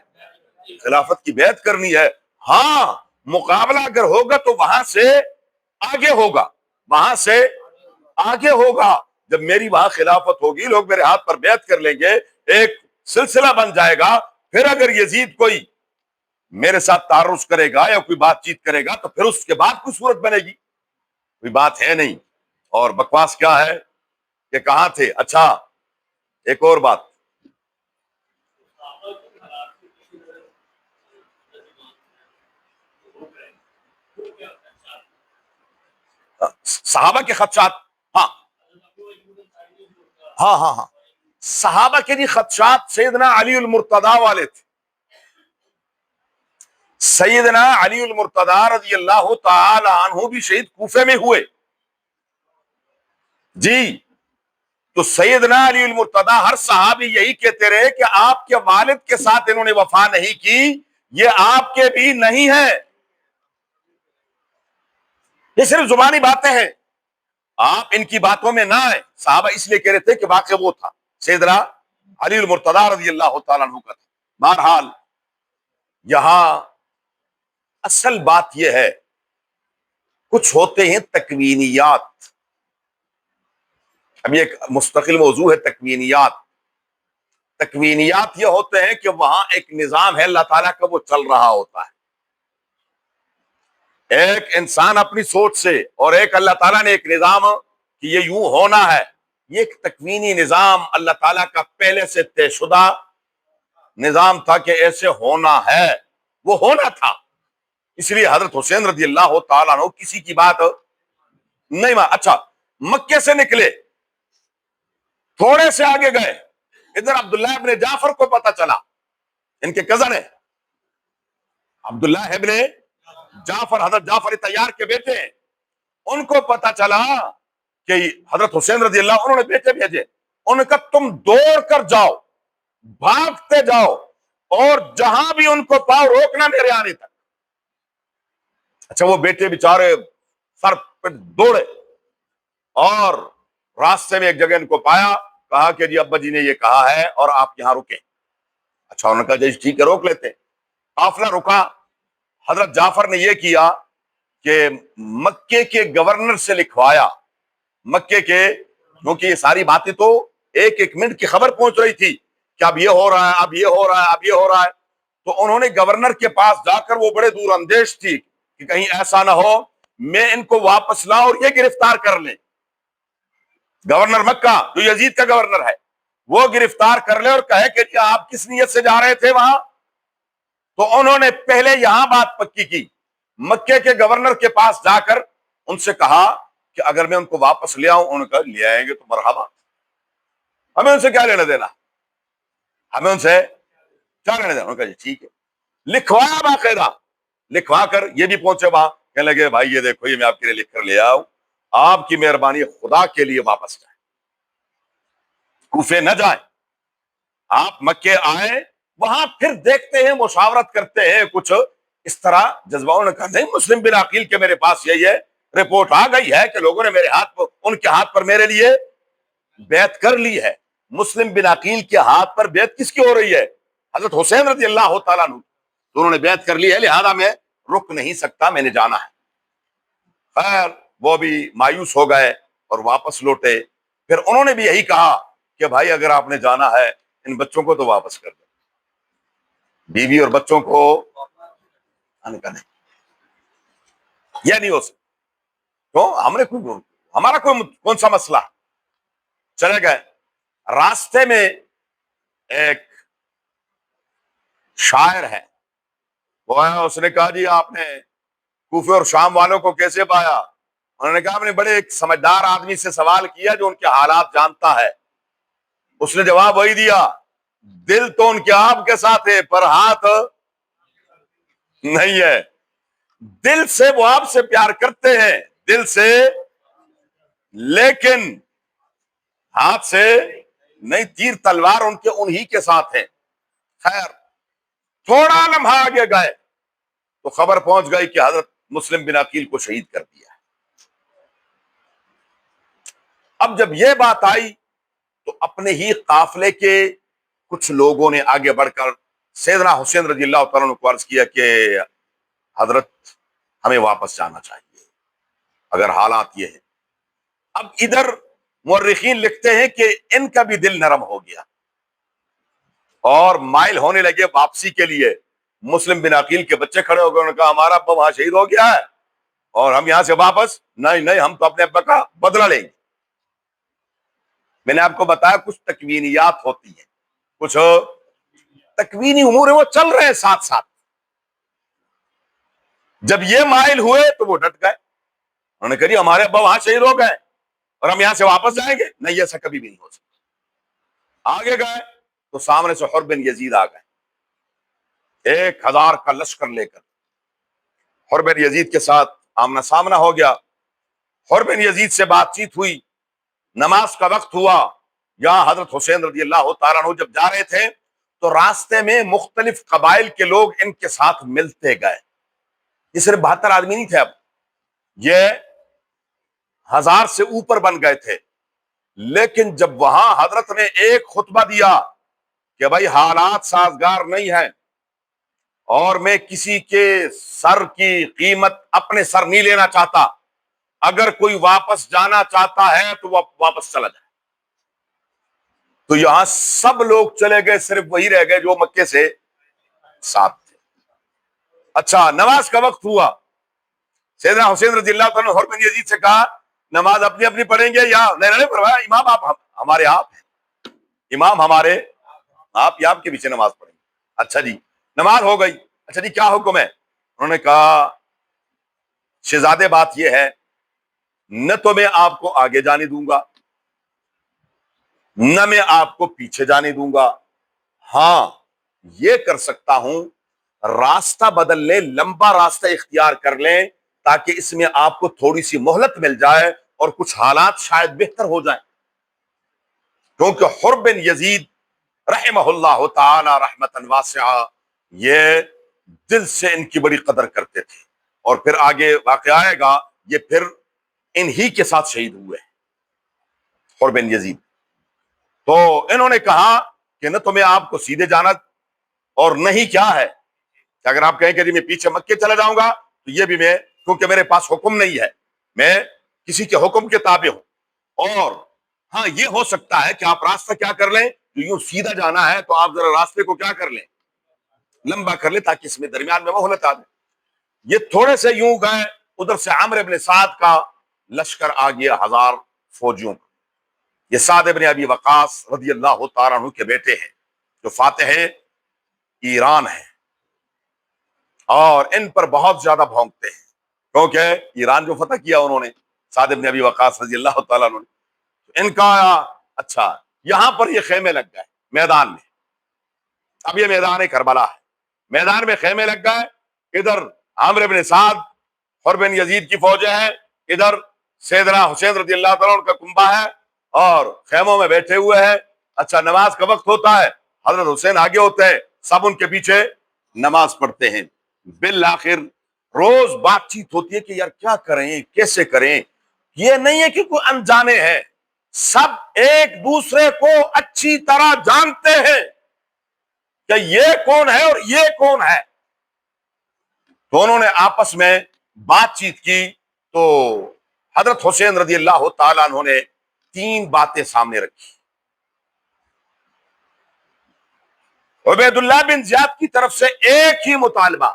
خلافت کی بیعت کرنی ہے۔ ہاں، مقابلہ اگر ہوگا تو وہاں سے آگے ہوگا، وہاں سے آگے ہوگا۔ جب میری وہاں خلافت ہوگی، لوگ میرے ہاتھ پر بیعت کر لیں گے، ایک سلسلہ بن جائے گا، پھر اگر یزید کوئی میرے ساتھ تعرض کرے گا یا کوئی بات چیت کرے گا تو پھر اس کے بعد کوئی صورت بنے گی، کوئی بات ہے نہیں۔ اور بکواس کیا ہے کہ کہاں تھے؟ اچھا، ایک اور بات، صحابہ کے خدشات، ہاں ہاں ہاں ہاں، صحابہ کے جی خدشات سیدنا علی المرتضیٰ والے تھے۔ سیدنا علی المرتضیٰ رضی اللہ تعالی عنہ بھی شہید کوفے میں ہوئے جی۔ تو سیدنا علی المرتضیٰ ہر صحابی یہی کہتے رہے کہ آپ کے والد کے ساتھ انہوں نے وفا نہیں کی، یہ آپ کے بھی نہیں ہے، یہ صرف زبانی باتیں ہیں، آپ ان کی باتوں میں نہ آئے۔ صحابہ اس لیے کہہ رہے تھے کہ واقع وہ تھا، سیدنا علی المرتضیٰ رضی اللہ تعالیٰ عنہ کا تھا۔ بہرحال یہاں اصل بات یہ ہے، کچھ ہوتے ہیں تکوینیات، اب یہ ایک مستقل موضوع ہے تکوینیات۔ تکوینیات یہ ہوتے ہیں کہ وہاں ایک نظام ہے اللہ تعالیٰ کا، وہ چل رہا ہوتا ہے، ایک انسان اپنی سوچ سے، اور ایک اللہ تعالیٰ نے ایک نظام کہ یہ یوں ہونا ہے، یہ ایک تکوینی نظام اللہ تعالیٰ کا پہلے سے طے شدہ نظام تھا کہ ایسے ہونا ہے، وہ ہونا تھا۔ اس لیے حضرت حسین رضی اللہ تعالیٰ عنہ کسی کی بات نہیں مان۔ اچھا، مکے سے نکلے، تھوڑے سے آگے گئے، ادھر عبداللہ ابن جعفر کو پتا چلا، ان کے کزن ہیں عبداللہ ابن جعفر، حضرت جعفر طیار کے بیٹے ہیں، ان کو پتا چلا کہ حضرت حسین رضی اللہ، انہوں نے بیٹے بھیجے، انہوں نے کہا تم دوڑ کر جاؤ، بھاگتے جاؤ، اور جہاں بھی ان کو پاؤ روکنا میرے آنے تک۔ اچھا، وہ بیٹے بیچارے سر پہ دوڑے، اور راستے میں ایک جگہ ان کو پایا، کہا کہ جی ابا جی نے یہ کہا ہے اور آپ یہاں رکیں۔ اچھا، انہوں نے کہا جی ٹھیک ہے روک لیتے۔ قافلہ رکا۔ حضرت جعفر نے یہ کیا کہ مکے کے گورنر سے لکھوایا، مکے کے، کیونکہ یہ ساری باتیں تو ایک ایک منٹ کی خبر پہنچ رہی تھی کہ اب یہ ہو رہا ہے، اب یہ ہو رہا ہے، اب یہ ہو رہا ہے۔ تو انہوں نے گورنر کے پاس جا کر، وہ بڑے دور اندیش تھی کہ کہیں ایسا نہ ہو میں ان کو واپس لاؤں اور یہ گرفتار کر لیں۔ گورنر مکہ جو یزید کا گورنر ہے وہ گرفتار کر لے اور کہے کہ جی آپ کس نیت سے جا رہے تھے وہاں۔ تو انہوں نے پہلے یہاں بات پکی کی، مکے کے گورنر کے پاس جا کر ان سے کہا کہ اگر میں ان کو واپس لے آؤں، انہوں نے کہا لے آئیں گے تو مرحبا، ہمیں ان سے کیا لینا دینا، ہمیں ان سے کیا لینا دینا۔ انہوں نے کہا جی ٹھیک ہے، لکھوایا باقاعدہ، لکھوا کر یہ بھی پہنچے وہاں، کہنے لگے بھائی یہ دیکھو یہ میں آپ کے لیے لکھ کر لے آؤں، آپ کی مہربانی، خدا کے لیے واپس جائیں، کوفے نہ جائیں، آپ مکے آئیں، وہاں پھر دیکھتے ہیں، مشاورت کرتے ہیں، کچھ اس طرح جذبہ۔ نے کہا نہیں، مسلم بن عقیل کے میرے پاس یہی ہے، رپورٹ آ گئی ہے کہ لوگوں نے میرے ہاتھ پر، ان کے ہاتھ پر میرے لیے بیعت کر لی ہے۔ مسلم بن عقیل کے ہاتھ پر بیعت کس کی ہو رہی ہے؟ حضرت حسین رضی اللہ تعالیٰ عنہ، تو انہوں نے بیعت کر لی ہے، لہذا میں رک نہیں سکتا، میں نے جانا ہے۔ خیر وہ بھی مایوس ہو گئے اور واپس لوٹے۔ پھر انہوں نے بھی یہی کہا کہ بھائی اگر آپ نے جانا ہے ان بچوں کو تو واپس کر دیں، بیوی اور بچوں کو آنے کا نہیں، یہ نہیں ہو سکتا۔ تو ہم نے ہمارا کون سا مسئلہ؟ چلے گئے، راستے میں ایک شاعر ہے، وہ ہے، اس نے کہا جی آپ نے کوفے اور شام والوں کو کیسے پایا؟ انہوں نے کہا ہم نے بڑے ایک سمجھدار آدمی سے سوال کیا جو ان کے حالات جانتا ہے۔ اس نے جواب وہی دیا، دل تو ان کے آپ کے ساتھ ہے پر ہاتھ نہیں ہے۔ دل سے وہ آپ سے پیار کرتے ہیں، دل سے، لیکن ہاتھ سے نہیں، تیر تلوار ان کے انہی کے ساتھ ہے۔ خیر تھوڑا لمحہ آگے گئے تو خبر پہنچ گئی کہ حضرت مسلم بن عقیل کو شہید کر دیا ہے۔ اب جب یہ بات آئی تو اپنے ہی قافلے کے کچھ لوگوں نے آگے بڑھ کر سیدنا حسین رضی اللہ تعالیٰ عنہ کو عرض کیا کہ حضرت ہمیں واپس جانا چاہیے اگر حالات یہ ہیں۔ اب ادھر مورخین لکھتے ہیں کہ ان کا بھی دل نرم ہو گیا اور مائل ہونے لگے واپسی کے لیے۔ مسلم بن عقیل کے بچے کھڑے ہو گئے، انہوں نے کہا ہمارا ابا وہاں شہید ہو گیا ہے اور ہم یہاں سے واپس نہیں، ہم تو اپنے ابا کا بدلہ لیں گے۔ میں نے آپ کو بتایا کچھ تکوینیات ہوتی ہیں، کچھ تکوینی امور ہیں، وہ چل رہے ہیں ساتھ ساتھ۔ جب یہ مائل ہوئے تو وہ ڈٹ گئے، انہوں نے کہا جی ہمارے ابا وہاں شہید ہو گئے اور ہم یہاں سے واپس جائیں گے، نہیں ایسا کبھی بھی نہیں ہو سکتا۔ آگے گئے تو سامنے سے حر بن یزید آ گئے 1000 کا لشکر لے کر۔ حر بن یزید کے ساتھ آمنا سامنا ہو گیا، حر بن یزید سے بات چیت ہوئی، نماز کا وقت ہوا۔ یہاں حضرت حسین رضی اللہ تعالیٰ عنہ جب جا رہے تھے تو راستے میں مختلف قبائل کے لوگ ان کے ساتھ ملتے گئے۔ یہ صرف 72 آدمی نہیں تھے، اب یہ 1000 سے اوپر بن گئے تھے۔ لیکن جب وہاں حضرت نے ایک خطبہ دیا کہ بھائی حالات سازگار نہیں ہیں اور میں کسی کے سر کی قیمت اپنے سر نہیں لینا چاہتا، اگر کوئی واپس جانا چاہتا ہے تو وہ واپس چلا جائے، تو یہاں سب لوگ چلے گئے، صرف وہی رہ گئے جو مکے سے ساتھ تھے۔ اچھا نماز کا وقت ہوا، سیدنا حسین رضی اللہ عنہ حر بن یزید سے کہا نماز اپنی اپنی پڑھیں گے یا نہیں؟ فرمایا امام آپ ہمارے آپ ہیں، امام ہمارے آپ کے پیچھے نماز پڑھیں گے۔ اچھا جی نماز ہو گئی، اچھا جی کیا حکم ہے؟ انہوں نے کہا شہزادے بات یہ ہے، نہ تو میں آپ کو آگے جانے دوں گا نہ میں آپ کو پیچھے جانے دوں گا، ہاں یہ کر سکتا ہوں راستہ بدل لیں، لمبا راستہ اختیار کر لیں تاکہ اس میں آپ کو تھوڑی سی مہلت مل جائے اور کچھ حالات شاید بہتر ہو جائیں۔ کیونکہ حر بن یزید رحمہ اللہ تعالی رحمتا واسعہ یہ دل سے ان کی بڑی قدر کرتے تھے، اور پھر آگے واقعہ آئے گا، یہ پھر انہی کے ساتھ شہید ہوئے۔ حر بن یزید. تو انہوں نے کہا کہ نہ تمہیں آپ کو سیدھے جانا اور نہیں کیا ہے کہ اگر آپ کہیں کہ میں پیچھے مکے چلا جاؤں گا تو یہ بھی میں، کیونکہ میرے پاس حکم نہیں ہے، میں کسی کے حکم کے تابع ہوں. اور ہاں یہ ہو سکتا ہے کہ آپ راستہ کیا کر لیں، یوں سیدھا جانا ہے تو آپ ذرا راستے کو کیا کر لیں، لمبا کر لیں تاکہ اس میں درمیان میں مہلت آ جائے. یہ تھوڑے سے یوں گئے، ادھر سے عمرو بن سعد کا لشکر آ گیا 1000 فوجیوں کا. یہ سعد بن ابی وقاص رضی اللہ تعالیٰ عنہ کے بیٹے ہیں جو فاتح ایران ہیں، اور ان پر بہت زیادہ بھونکتے ہیں کیونکہ ایران جو فتح کیا انہوں نے سعد بن ابی وقاص رضی اللہ تعالیٰ عنہ نے، ان کا اچھا یہاں پر یہ خیمے لگ گئے میدان میں. اب یہ میدان کربلا ہے، میدان میں خیمے لگ گئے. ادھر عامر بن سعد حر بن یزید کی فوجیں ہیں، ادھر سیدنا حسین رضی اللہ تعالیٰ عنہ کا کنبہ ہے اور خیموں میں بیٹھے ہوئے ہیں. اچھا نماز کا وقت ہوتا ہے، حضرت حسین آگے ہوتے ہیں، سب ان کے پیچھے نماز پڑھتے ہیں. بالآخر روز بات چیت ہوتی ہے کہ یار کیا کریں کیسے کریں. یہ نہیں ہے کہ کوئی انجانے ہیں، سب ایک دوسرے کو اچھی طرح جانتے ہیں کہ یہ کون ہے اور یہ کون ہے. تو انہوں نے آپس میں بات چیت کی تو حضرت حسین رضی اللہ تعالیٰ عنہ نے 3 باتیں سامنے رکھی. عبید اللہ بن زیاد کی طرف سے ایک ہی مطالبہ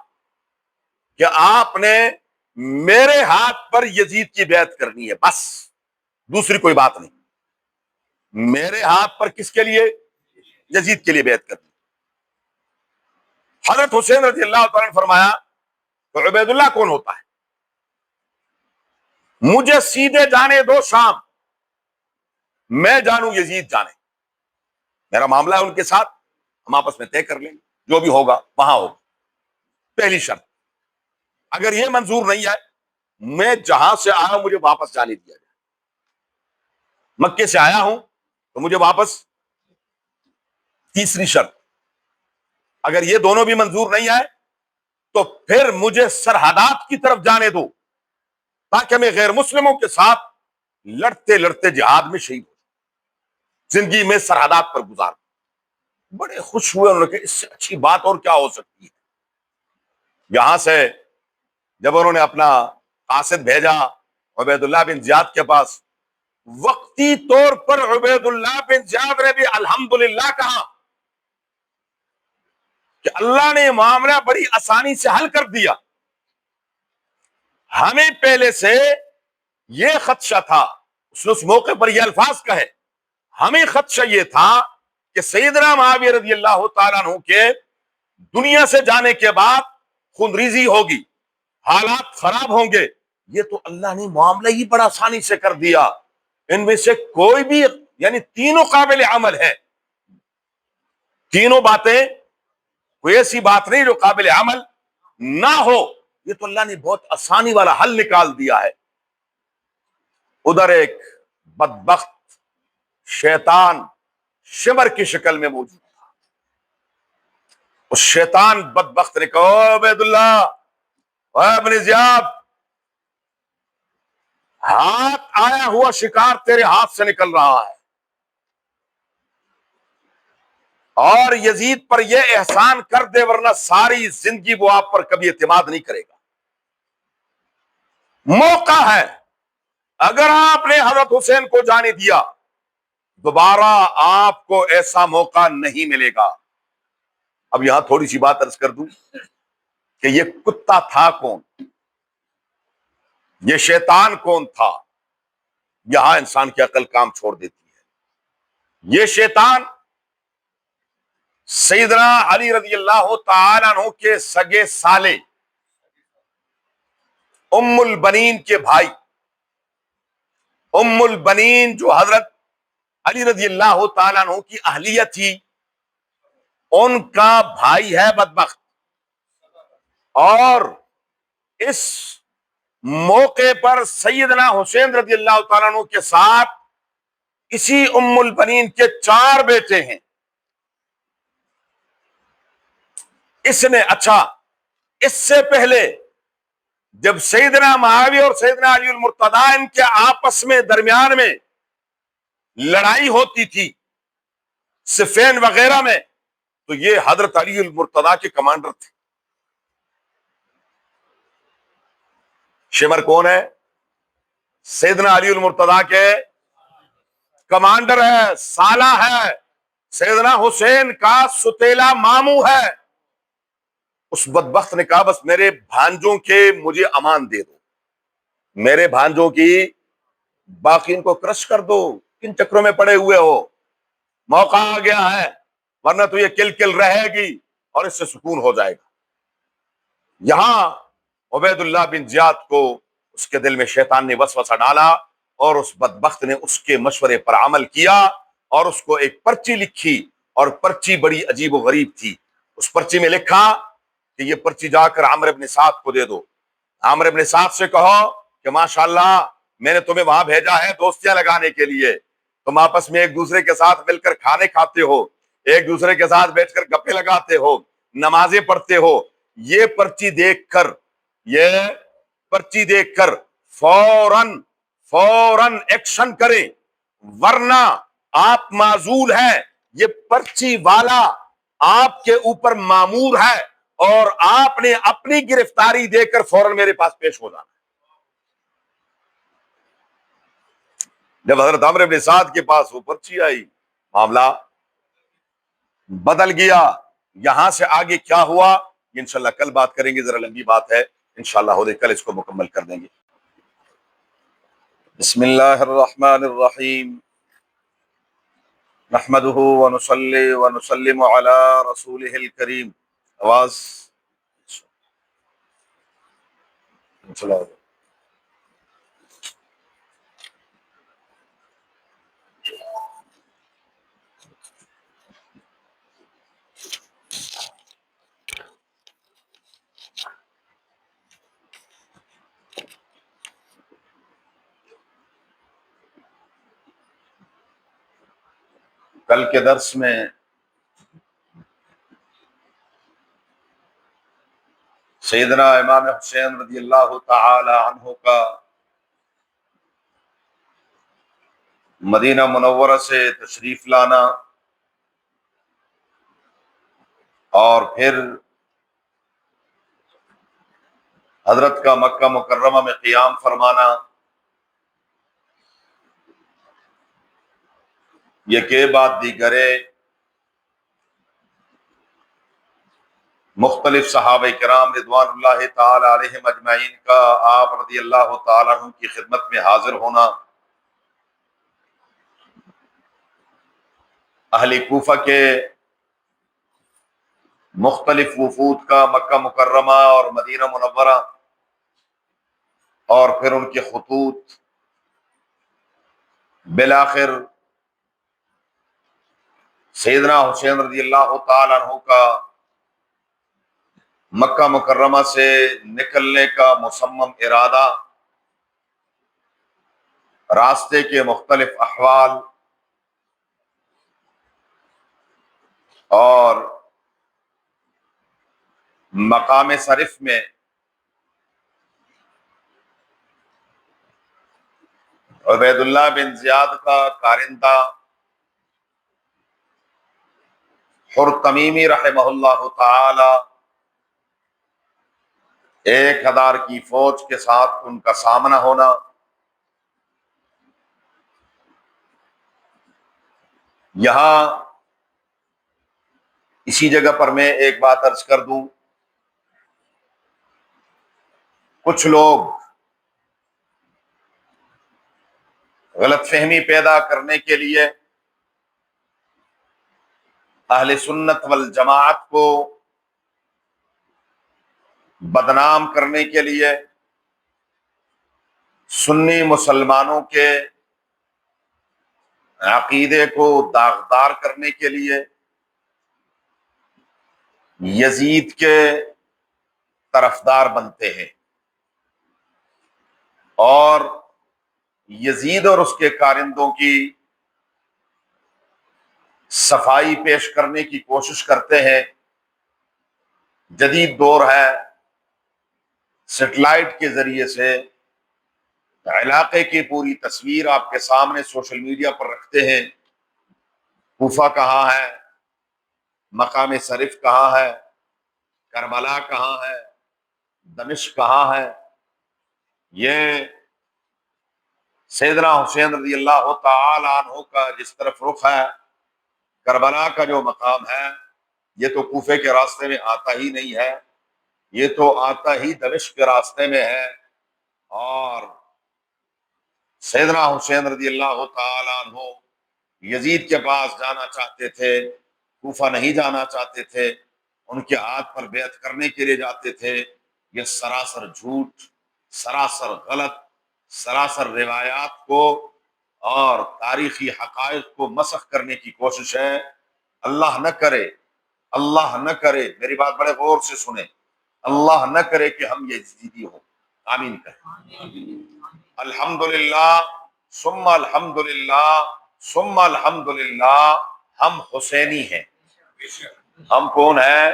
کہ آپ نے میرے ہاتھ پر یزید کی بیعت کرنی ہے، بس دوسری کوئی بات نہیں. میرے ہاتھ پر کس کے لیے؟ یزید کے لیے بیعت کرنی. حضرت حسین رضی اللہ تعالیٰ نے فرمایا تو عبید اللہ کون ہوتا ہے؟ مجھے سیدھے جانے دو شام، میں جانوں یزید جانے، میرا معاملہ ہے ان کے ساتھ، ہم آپس میں طے کر لیں گے، جو بھی ہوگا وہاں ہوگا. پہلی شرط، اگر یہ منظور نہیں ہے میں جہاں سے آیا ہوں مجھے واپس جانے دیا جائے. مکے سے آیا ہوں تو مجھے واپس. تیسری شرط، اگر یہ دونوں بھی منظور نہیں ہے تو پھر مجھے سرحدات کی طرف جانے دو تاکہ میں غیر مسلموں کے ساتھ لڑتے لڑتے جہاد میں شہید ہوں، زندگی میں سرحدات پر گزار. بڑے خوش ہوئے، انہوں نے کہا اس سے اچھی بات اور کیا ہو سکتی ہے. یہاں سے جب انہوں نے اپنا قاصد بھیجا عبید اللہ بن زیاد کے پاس، وقتی طور پر عبید اللہ بن زیاد نے بھی الحمدللہ کہا کہ اللہ نے معاملہ بڑی آسانی سے حل کر دیا. ہمیں پہلے سے یہ خدشہ تھا، اس موقع پر یہ الفاظ کہے، ہمیں خدشہ یہ تھا کہ سیدنا معاویہ رضی اللہ تعالیٰ عنہ کے دنیا سے جانے کے بعد خونریزی ہوگی، حالات خراب ہوں گے. یہ تو اللہ نے معاملہ ہی بڑا آسانی سے کر دیا. ان میں سے کوئی بھی یعنی تینوں قابل عمل ہے، تینوں باتیں، کوئی ایسی بات نہیں جو قابل عمل نہ ہو. یہ تو اللہ نے بہت آسانی والا حل نکال دیا ہے. ادھر ایک بدبخت شیطان شمر کی شکل میں موجود تھا. اس شیطان بدبخت نے کہا عبید اللہ ابن زیاد، ہاتھ آیا ہوا شکار تیرے ہاتھ سے نکل رہا ہے اور یزید پر یہ احسان کر دے ورنہ ساری زندگی وہ آپ پر کبھی اعتماد نہیں کرے گا. موقع ہے، اگر آپ نے حضرت حسین کو جانے دیا دوبارہ آپ کو ایسا موقع نہیں ملے گا. اب یہاں تھوڑی سی بات عرض کر دوں کہ یہ کتا تھا کون، یہ شیطان کون تھا. یہاں انسان کی عقل کام چھوڑ دیتی ہے. یہ شیطان سیدنا علی رضی اللہ تعالیٰ عنہ کے سگے سالے ام البنین کے بھائی، ام البنین جو حضرت علی رضی اللہ تعالیٰ عنہ کی اہلیہ تھی، ان کا بھائی ہے بدبخت. اور اس موقع پر سیدنا حسین رضی اللہ تعالیٰ عنہ کے ساتھ اسی ام البنین کے 4 بیٹے ہیں. اس نے اچھا اس سے پہلے جب سیدنا معاویہ اور سیدنا علی المرتضیٰ ان کے آپس میں درمیان میں لڑائی ہوتی تھی صفین وغیرہ میں، تو یہ حضرت علی المرتضیٰ کے کمانڈر تھے۔ شمر کون ہے؟ سیدنا علی المرتضیٰ کے کمانڈر ہے، سالہ ہے، سیدنا حسین کا ستیلا ماموں ہے۔ اس بدبخت نے کہا بس میرے بھانجوں کے مجھے امان دے دو، میرے بھانجوں کی، باقی ان کو کرش کر دو، کن چکروں میں پڑے ہوئے ہو، موقع آ گیا ہے، ورنہ تو یہ کل کل رہے گی اور اس سے سکون ہو جائے گا۔ یہاں عبید اللہ بن زیاد کو اس کے دل میں شیطان نے وسوسہ ڈالا، اور اس بدبخت نے اس کے مشورے پر عمل کیا اور اس کو ایک پرچی لکھی، اور پرچی بڑی عجیب و غریب تھی۔ اس پرچی میں لکھا کہ یہ پرچی جا کر عمرو بن سعد کو دے دو، عمرو بن سعد سے کہو کہ ماشاءاللہ میں نے تمہیں وہاں بھیجا ہے دوستیاں لگانے کے لیے، تم آپس میں ایک دوسرے کے ساتھ مل کر کھانے کھاتے ہو، ایک دوسرے کے ساتھ بیٹھ کر گپے لگاتے ہو، نمازیں پڑھتے ہو، یہ پرچی دیکھ کر، یہ پرچی دیکھ کر فوراً ایکشن کریں، ورنہ آپ معزول ہیں، یہ پرچی والا آپ کے اوپر مامور ہے، اور آپ نے اپنی گرفتاری دے کر فوراً میرے پاس پیش ہو جانا۔ جب حضرت عمرو بن سعد کے پاس وہ پرچی آئی، معاملہ بدل گیا۔ یہاں سے آگے کیا ہوا یہ انشاءاللہ کل بات کریں گے، ذرا لمبی بات ہے، انشاءاللہ ہو دے کل اس کو مکمل کر دیں گے۔ بسم اللہ الرحمن الرحیم، نحمده ونصلی ونسلم علی رسولہ الکریم۔ آواز چلاؤ۔ کل کے درس میں سیدنا امام حسین رضی اللہ تعالی عنہ کا مدینہ منورہ سے تشریف لانا، اور پھر حضرت کا مکہ مکرمہ میں قیام فرمانا، یہ کہ بات دیگرے مختلف صحابہ کرام رضوان اللہ تعالی علیہم اجمعین کا آپ رضی اللہ تعالی عنہ کی خدمت میں حاضر ہونا، اہل کوفہ کے مختلف وفود کا مکہ مکرمہ اور مدینہ منورہ، اور پھر ان کے خطوط، بالآخر سیدنا حسین رضی اللہ تعالی عنہ کا مکہ مکرمہ سے نکلنے کا مصمم ارادہ، راستے کے مختلف احوال، اور مقام صرف میں عبید اللہ بن زیاد کا کارندہ حر تمیمی رحمہ اللہ تعالی 1000 کی فوج کے ساتھ ان کا سامنا ہونا۔ یہاں اسی جگہ پر میں ایک بات عرض کر دوں، کچھ لوگ غلط فہمی پیدا کرنے کے لیے، اہل سنت والجماعت کو بدنام کرنے کے لیے، سنی مسلمانوں کے عقیدے کو داغدار کرنے کے لیے، یزید کے طرفدار بنتے ہیں، اور یزید اور اس کے کارندوں کی صفائی پیش کرنے کی کوشش کرتے ہیں۔ جدید دور ہے، سیٹلائٹ کے ذریعے سے علاقے کی پوری تصویر آپ کے سامنے سوشل میڈیا پر رکھتے ہیں، کوفہ کہاں ہے، مقام شریف کہاں ہے، کربلا کہاں ہے، دمشق کہاں ہے۔ یہ سیدنا حسین رضی اللہ تعالی عنہ کا جس طرف رخ ہے، کربلا کا جو مقام ہے، یہ تو کوفے کے راستے میں آتا ہی نہیں ہے، یہ تو آتا ہی دمشق کے راستے میں ہے۔ اور سیدنا حسین رضی اللہ تعالی عنہ یزید کے پاس جانا چاہتے تھے، کوفہ نہیں جانا چاہتے تھے، ان کے ہاتھ پر بیعت کرنے کے لیے جاتے تھے۔ یہ سراسر جھوٹ، سراسر غلط، سراسر روایات کو اور تاریخی حقائق کو مسخ کرنے کی کوشش ہے۔ اللہ نہ کرے، اللہ نہ کرے، میری بات بڑے غور سے سنیں، اللہ نہ کرے کہ ہم یزیدی ہوں۔ آمین کہیں۔ الحمدللہ ثم الحمدللہ ثم الحمدللہ، ہم حسینی ہیں۔ ہم کون ہیں؟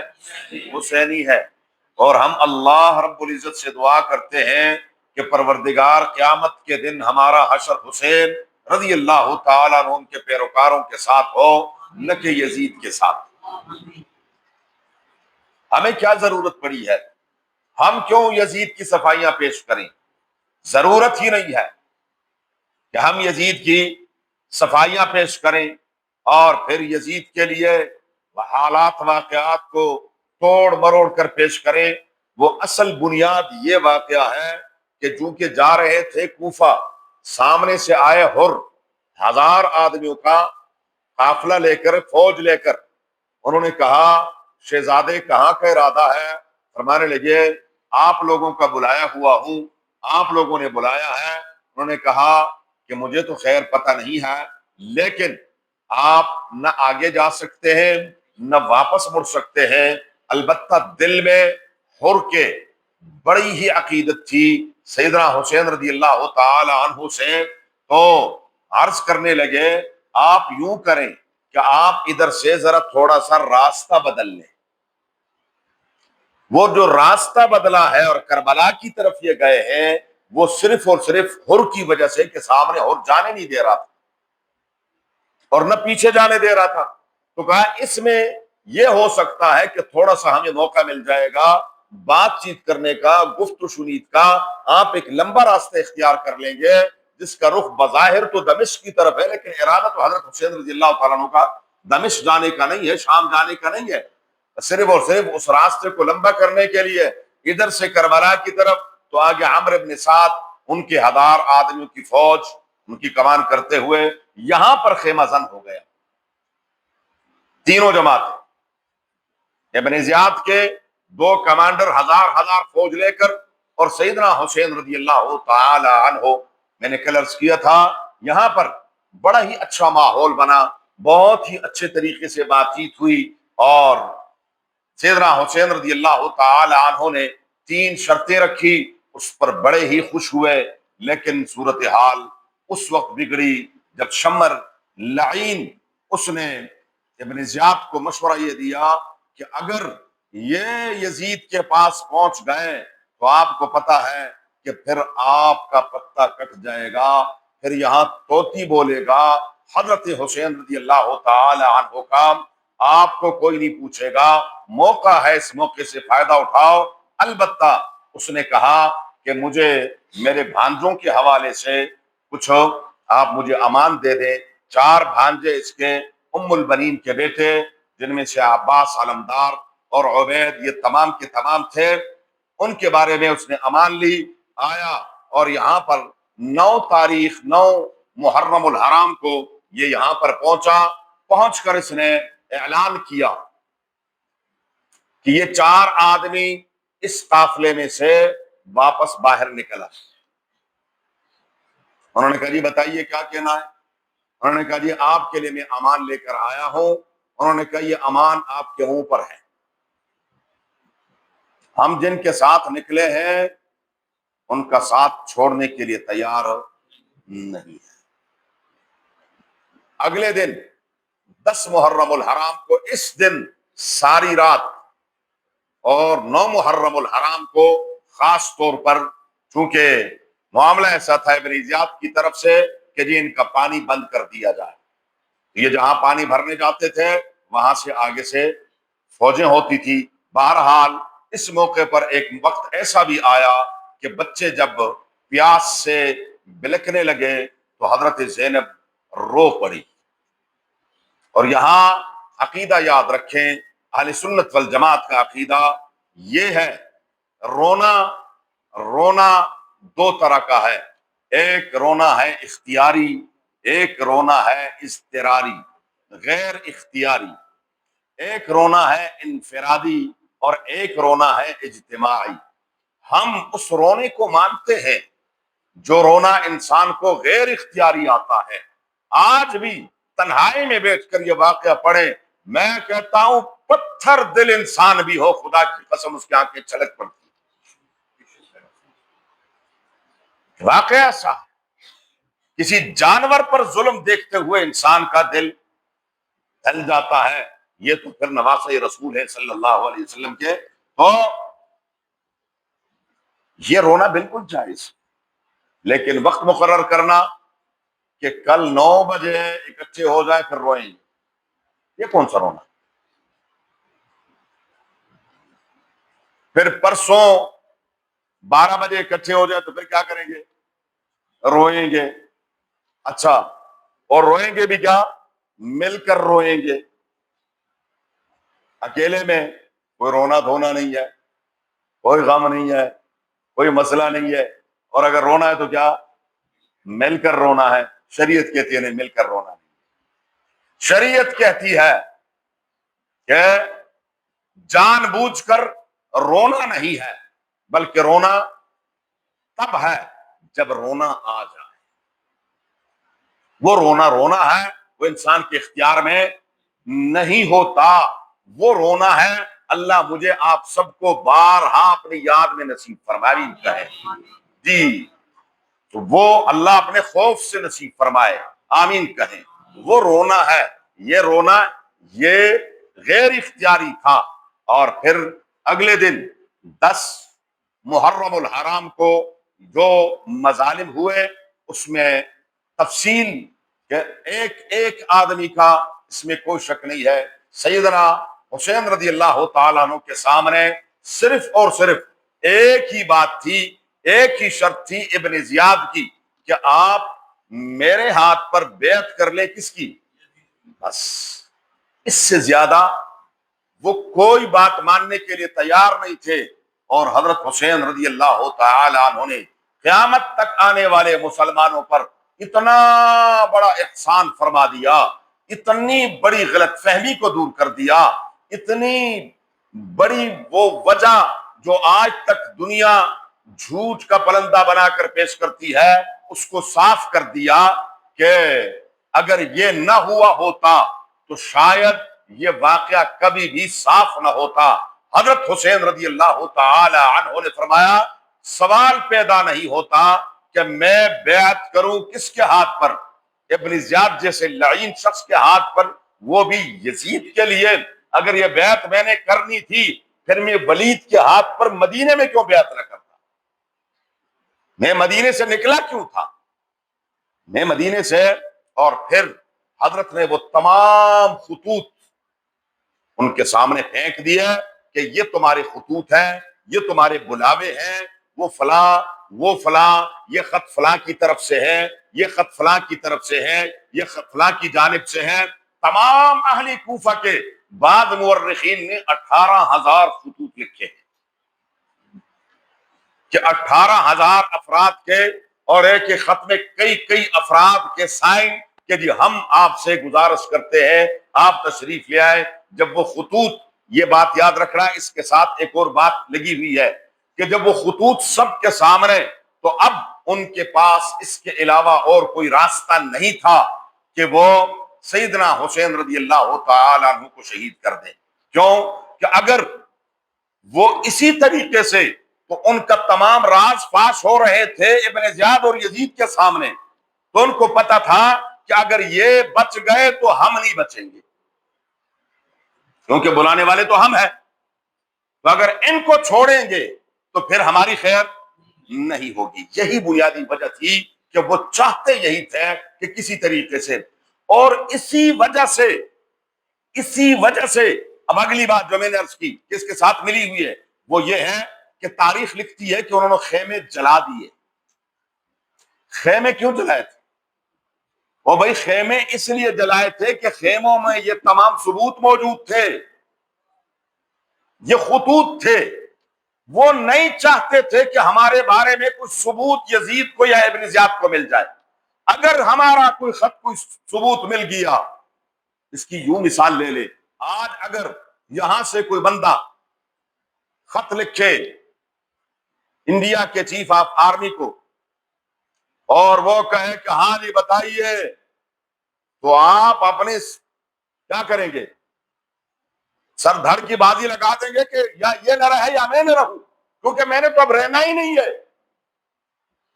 حسینی ہے۔ اور ہم اللہ رب العزت سے دعا کرتے ہیں کہ پروردگار قیامت کے دن ہمارا حشر حسین رضی اللہ تعالیٰ عنہ کے پیروکاروں کے ساتھ ہو، نہ کہ یزید کے ساتھ۔ ہمیں کیا ضرورت پڑی ہے؟ ہم کیوں یزید کی صفائیاں پیش کریں؟ ضرورت ہی نہیں ہے کہ ہم یزید کی صفائیاں پیش کریں اور پھر یزید کے لیے حالات واقعات کو توڑ مروڑ کر پیش کریں۔ وہ اصل بنیاد یہ واقعہ ہے کہ چونکہ جا رہے تھے کوفہ، سامنے سے آئے ہر 1000 آدمیوں کا قافلہ لے کر، فوج لے کر، انہوں نے کہا شہزادے کہاں کا ارادہ ہے؟ فرمانے لگے آپ لوگوں کا بلایا ہوا ہوں، آپ لوگوں نے بلایا ہے۔ انہوں نے کہا کہ مجھے تو خیر پتہ نہیں ہے، لیکن آپ نہ آگے جا سکتے ہیں نہ واپس مڑ سکتے ہیں، البتہ دل میں حر کے بڑی ہی عقیدت تھی سیدنا حسین رضی اللہ تعالی عنہ سے، تو عرض کرنے لگے آپ یوں کریں کہ آپ ادھر سے ذرا تھوڑا سا راستہ بدل لیں۔ وہ جو راستہ بدلا ہے اور کربلا کی طرف یہ گئے ہیں، وہ صرف اور صرف حر کی وجہ سے کہ سامنے حر جانے نہیں دے رہا تھا اور نہ پیچھے جانے دے رہا تھا، تو کہا اس میں یہ ہو سکتا ہے کہ تھوڑا سا ہمیں موقع مل جائے گا بات چیت کرنے کا، گفت و شنید کا، آپ ایک لمبا راستہ اختیار کر لیں گے جس کا رخ بظاہر تو دمشق کی طرف ہے، لیکن ارادہ تو حضرت حسین رضی اللہ تعالیٰ عنہ کا دمشق جانے کا نہیں ہے، شام جانے کا نہیں ہے، صرف اور صرف اس راستے کو لمبا کرنے کے لیے ادھر سے کربلا کی طرف۔ تو آگے عمرو بن سعد ان کے 1000 آدمیوں کی فوج ان کی کمان کرتے ہوئے یہاں پر خیمہ زن ہو گیا۔ تینوں جماعتیں، ابن زیاد کے 2 کمانڈر 1000 فوج لے کر، اور سیدنا حسین رضی اللہ تعالی عنہ۔ میں نے کل عرض کیا تھا یہاں پر بڑا ہی اچھا ماحول بنا، بہت ہی اچھے طریقے سے بات چیت ہوئی، اور سیدنا حسین رضی اللہ تعالی عنہ نے 3 شرطیں رکھی، اس پر بڑے ہی خوش ہوئے، لیکن صورتحال اس وقت بگڑی جب شمر لعین اس نے ابن زیاد کو مشورہ یہ دیا کہ اگر یہ یزید کے پاس پہنچ گئے تو آپ کو پتہ ہے کہ پھر آپ کا پتہ کٹ جائے گا، پھر یہاں طوطی بولے گا، حضرت حسین رضی اللہ تعالی عنہ کا آپ کو کوئی نہیں پوچھے گا، موقع ہے اس موقع سے فائدہ اٹھاؤ۔ البتہ اس نے کہا کہ مجھے میرے بھانجوں کے حوالے سے کچھ آپ مجھے امان دے دیں۔ 4 بھانجے اس کے ام البنین کے بیٹے، جن میں سے عباس علمدار اور عبید یہ تمام کے تمام تھے، ان کے بارے میں اس نے امان لی، آیا اور یہاں پر 9 تاریخ 9 محرم الحرام کو یہ یہاں پر پہنچا۔ پہنچ کر اس نے اعلان کیا کہ یہ 4 آدمی اس قافلے میں سے واپس باہر نکلا۔ انہوں نے کہا جی بتائیے کیا کہنا ہے؟ انہوں نے کہا جی آپ کے لیے میں امان لے کر آیا ہوں۔ انہوں نے کہا یہ امان آپ کے منہ پر ہے، ہم جن کے ساتھ نکلے ہیں ان کا ساتھ چھوڑنے کے لیے تیار نہیں ہے۔ اگلے دن 10 محرم الحرام کو اس دن ساری رات اور 9 محرم الحرام کو خاص طور پر، چونکہ معاملہ ایسا تھا ابن زیاد کی طرف سے کہ جی ان کا پانی بند کر دیا جائے. یہ جہاں پانی بھرنے جاتے تھے وہاں سے آگے سے فوجیں ہوتی تھی. بہرحال اس موقع پر ایک وقت ایسا بھی آیا کہ بچے جب پیاس سے بلکنے لگے تو حضرت زینب رو پڑی. اور یہاں عقیدہ یاد رکھیں، اہل سنت والجماعت کا عقیدہ یہ ہے، رونا دو طرح کا ہے. ایک رونا ہے اختیاری، ایک رونا ہے اضطراری غیر اختیاری. ایک رونا ہے انفرادی اور ایک رونا ہے اجتماعی. ہم اس رونے کو مانتے ہیں جو رونا انسان کو غیر اختیاری آتا ہے. آج بھی تنہائی میں بیٹھ کر یہ واقعہ پڑھیں، میں کہتا ہوں پتھر دل انسان بھی ہو، خدا کی قسم اس کی آنکھیں چھلک پڑتی. واقعہ ایسا ہے، کسی جانور پر ظلم دیکھتے ہوئے انسان کا دل ہل جاتا ہے. یہ تو پھر نواسۂ رسول ہے صلی اللہ علیہ وسلم کے. تو یہ رونا بالکل جائز، لیکن وقت مقرر کرنا کہ کل 9 بجے اکٹھے ہو جائے پھر روئیں گے، یہ کون سا رونا؟ پھر پرسوں 12 بجے اکٹھے ہو جائے تو پھر کیا کریں گے؟ روئیں گے. اچھا، اور روئیں گے بھی کیا؟ مل کر روئیں گے. اکیلے میں کوئی رونا دھونا نہیں ہے، کوئی غم نہیں ہے، کوئی مسئلہ نہیں ہے. اور اگر رونا ہے تو کیا؟ مل کر رونا ہے. شریعت کہتی ہے نہیں، مل کر رونا نہیں. شریعت کہتی ہے کہ جان بوجھ کر رونا نہیں ہے، بلکہ رونا تب ہے جب رونا آ جائے. وہ رونا ہے، وہ انسان کے اختیار میں نہیں ہوتا. وہ رونا ہے اللہ مجھے آپ سب کو بارہا اپنی یاد میں نصیب فرمائے کہے جی، تو وہ اللہ اپنے خوف سے نصیب فرمائے، آمین کہیں. وہ رونا ہے، یہ رونا یہ غیر اختیاری تھا. اور پھر اگلے دن 10 محرم الحرام کو جو مظالم ہوئے اس میں تفصیل کہ ایک آدمی کا اس میں کوئی شک نہیں ہے. سیدنا حسین رضی اللہ تعالیٰ عنہ کے سامنے صرف اور صرف ایک ہی بات تھی، ایک ہی شرط تھی ابن زیاد کی کہ آپ میرے ہاتھ پر بیعت کر لیں. کس کی؟ بس. اس سے زیادہ وہ کوئی بات ماننے کے لیے تیار نہیں تھے. اور حضرت حسین رضی اللہ تعالی عنہ نے قیامت تک آنے والے مسلمانوں پر اتنا بڑا احسان فرما دیا، اتنی بڑی غلط فہمی کو دور کر دیا، اتنی بڑی وہ وجہ جو آج تک دنیا جھوٹ کا پلندہ بنا کر پیش کرتی ہے اس کو صاف کر دیا کہ اگر یہ نہ ہوا ہوتا تو شاید یہ واقعہ کبھی بھی صاف نہ ہوتا. حضرت حسین رضی اللہ تعالی عنہ نے فرمایا سوال پیدا نہیں ہوتا کہ میں بیعت کروں کس کے ہاتھ پر؟ ابن زیاد جیسے لعین شخص کے ہاتھ پر، وہ بھی یزید کے لیے. اگر یہ بیعت میں نے کرنی تھی پھر میں ولید کے ہاتھ پر مدینے میں کیوں بیعت نہ کرتا؟ میں مدینے سے نکلا کیوں تھا؟ میں مدینے سے. اور پھر حضرت نے وہ تمام خطوط ان کے سامنے پھینک دیا کہ یہ تمہارے خطوط ہیں، یہ تمہارے بلاوے ہیں، وہ فلاں وہ فلاں، یہ خط فلاں کی طرف سے ہے، یہ خط فلاں کی طرف سے ہے، یہ خط فلاں کی جانب سے ہے. تمام اہل کوفہ کے بعد مورخین نے 18,000 خطوط لکھے کہ 18,000 افراد کے، اور ایک ایک خط میں کئی افراد کے سائن کہ جی ہم آپ سے گزارش کرتے ہیں آپ تشریف لے آئے. جب وہ خطوط، یہ بات یاد رکھنا، اس کے ساتھ ایک اور بات لگی ہوئی ہے کہ جب وہ خطوط سب کے سامنے، تو اب ان کے پاس اس کے علاوہ اور کوئی راستہ نہیں تھا کہ وہ سیدنا حسین رضی اللہ تعالی عنہ کو شہید کر دیں. کیوں کہ اگر وہ اسی طریقے سے، تو ان کا تمام راز فاش ہو رہے تھے ابن زیاد اور یزید کے سامنے، تو ان کو پتا تھا کہ اگر یہ بچ گئے تو ہم نہیں بچیں گے، کیونکہ بلانے والے تو ہم ہیں. تو اگر ان کو چھوڑیں گے تو پھر ہماری خیر نہیں ہوگی. یہی بنیادی وجہ تھی کہ وہ چاہتے یہی تھے کہ کسی طریقے سے. اور اسی وجہ سے اب اگلی بات جو میں نے عرض کی کس کے ساتھ ملی ہوئی ہے وہ یہ ہے کہ تاریخ لکھتی ہے کہ انہوں نے خیمے جلا دیے. خیمے کیوں جلائے تھے؟ وہ بھائی خیمے اس لیے جلائے تھے کہ خیموں میں یہ تمام ثبوت موجود تھے، یہ خطوط تھے. وہ نہیں چاہتے تھے کہ ہمارے بارے میں کوئی ثبوت یزید کو یا ابن زیاد کو مل جائے. اگر ہمارا کوئی خط کوئی ثبوت مل گیا، اس کی یوں مثال لے لے، آج اگر یہاں سے کوئی بندہ خط لکھے انڈیا کے چیف آف آرمی کو اور وہ کہے کہ ہاں جی بتائیے، تو آپ اپنے کیا کریں گے؟ سر دھڑ کی بازی لگا دیں گے کہ یا یہ نہ رہے یا میں نہ رہوں، کیونکہ میں نے تو اب رہنا ہی نہیں ہے.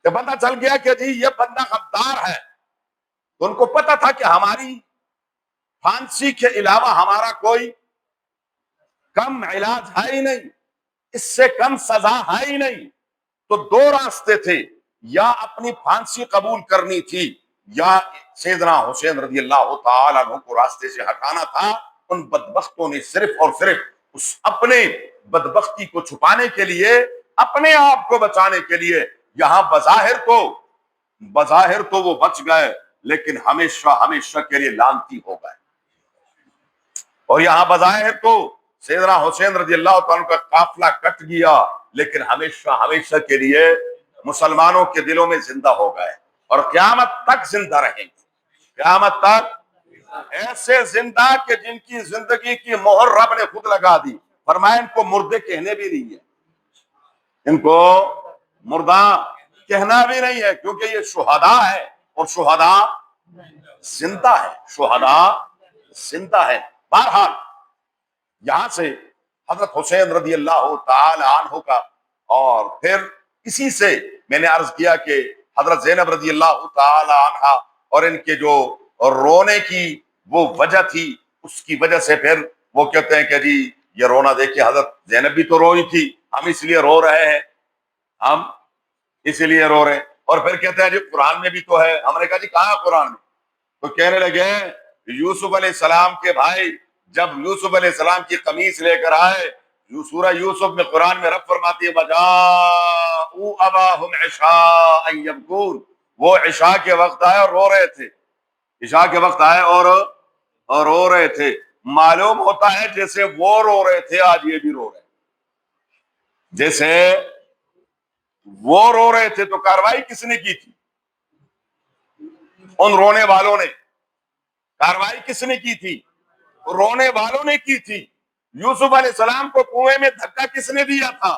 کہ پتہ چل گیا کہ جی یہ بندہ غدار ہے. تو ان کو پتہ تھا کہ ہماری پھانسی کے علاوہ ہمارا کوئی کم علاج ہے ہی نہیں، اس سے کم سزا ہے ہی نہیں. تو دو راستے تھے، یا اپنی پھانسی قبول کرنی تھی یا سیدنا حسین رضی اللہ تعالیٰ عنہ کو راستے سے ہٹانا تھا. ان بدبختوں نے صرف اور صرف اس اپنے بدبختی کو چھپانے کے لیے، اپنے آپ کو بچانے کے لیے یہاں بظاہر تو وہ بچ گئے لیکن ہمیشہ کے لیے لعنتی ہو گئے. اور یہاں بظاہر تو سیدنا حسین رضی اللہ تعالیٰ کا قافلہ کٹ گیا لیکن ہمیشہ کے لیے مسلمانوں کے دلوں میں زندہ ہو گئے اور قیامت تک زندہ رہیں گے. قیامت تک ایسے زندہ کہ جن کی زندگی کی مہر رب نے خود لگا دی. فرمایا ان کو مردے کہنے بھی نہیں ہے، ان کو مردہ کہنا بھی نہیں ہے، کیونکہ یہ شہداء ہے اور شہداء زندہ ہے، شہداء زندہ ہے. بہرحال یہاں سے حضرت حسین رضی اللہ تعالی عنہ کا، اور پھر اسی سے میں نے عرض کیا کہ حضرت زینب رضی اللہ تعالی عنہ اور ان کے جو رونے کی وہ وجہ تھی، اس کی وجہ سے پھر وہ کہتے ہیں کہ جی یہ رونا دیکھیں حضرت زینب بھی تو روئی تھی، ہم اس لیے رو رہے ہیں، ہم اس لیے رو رہے ہیں. اور پھر کہتے ہیں جی قرآن میں بھی تو ہے. ہم نے کہا جی کہاں قرآن میں؟ تو کہنے لگے یوسف علیہ السلام کے بھائی جب یوسف علیہ السلام کی قمیص لے کر آئے، سورہ یوسف میں قرآن میں رب فرماتی ہے وَجَاءُوا أَبَاهُمْ عِشَاءً يَبْكُونَ، وہ عشاء کے وقت آئے اور رو رہے تھے. عشاء کے وقت آئے اور رو رہے تھے. معلوم ہوتا ہے جیسے وہ رو رہے تھے آج یہ بھی رو رہے ہیں. جیسے وہ رو رہے تھے تو کاروائی کس نے کی تھی؟ ان رونے والوں نے. کاروائی کس نے کی تھی؟ رونے والوں نے کی تھی. یوسف علیہ السلام کو کنویں میں دھکا کس نے دیا تھا؟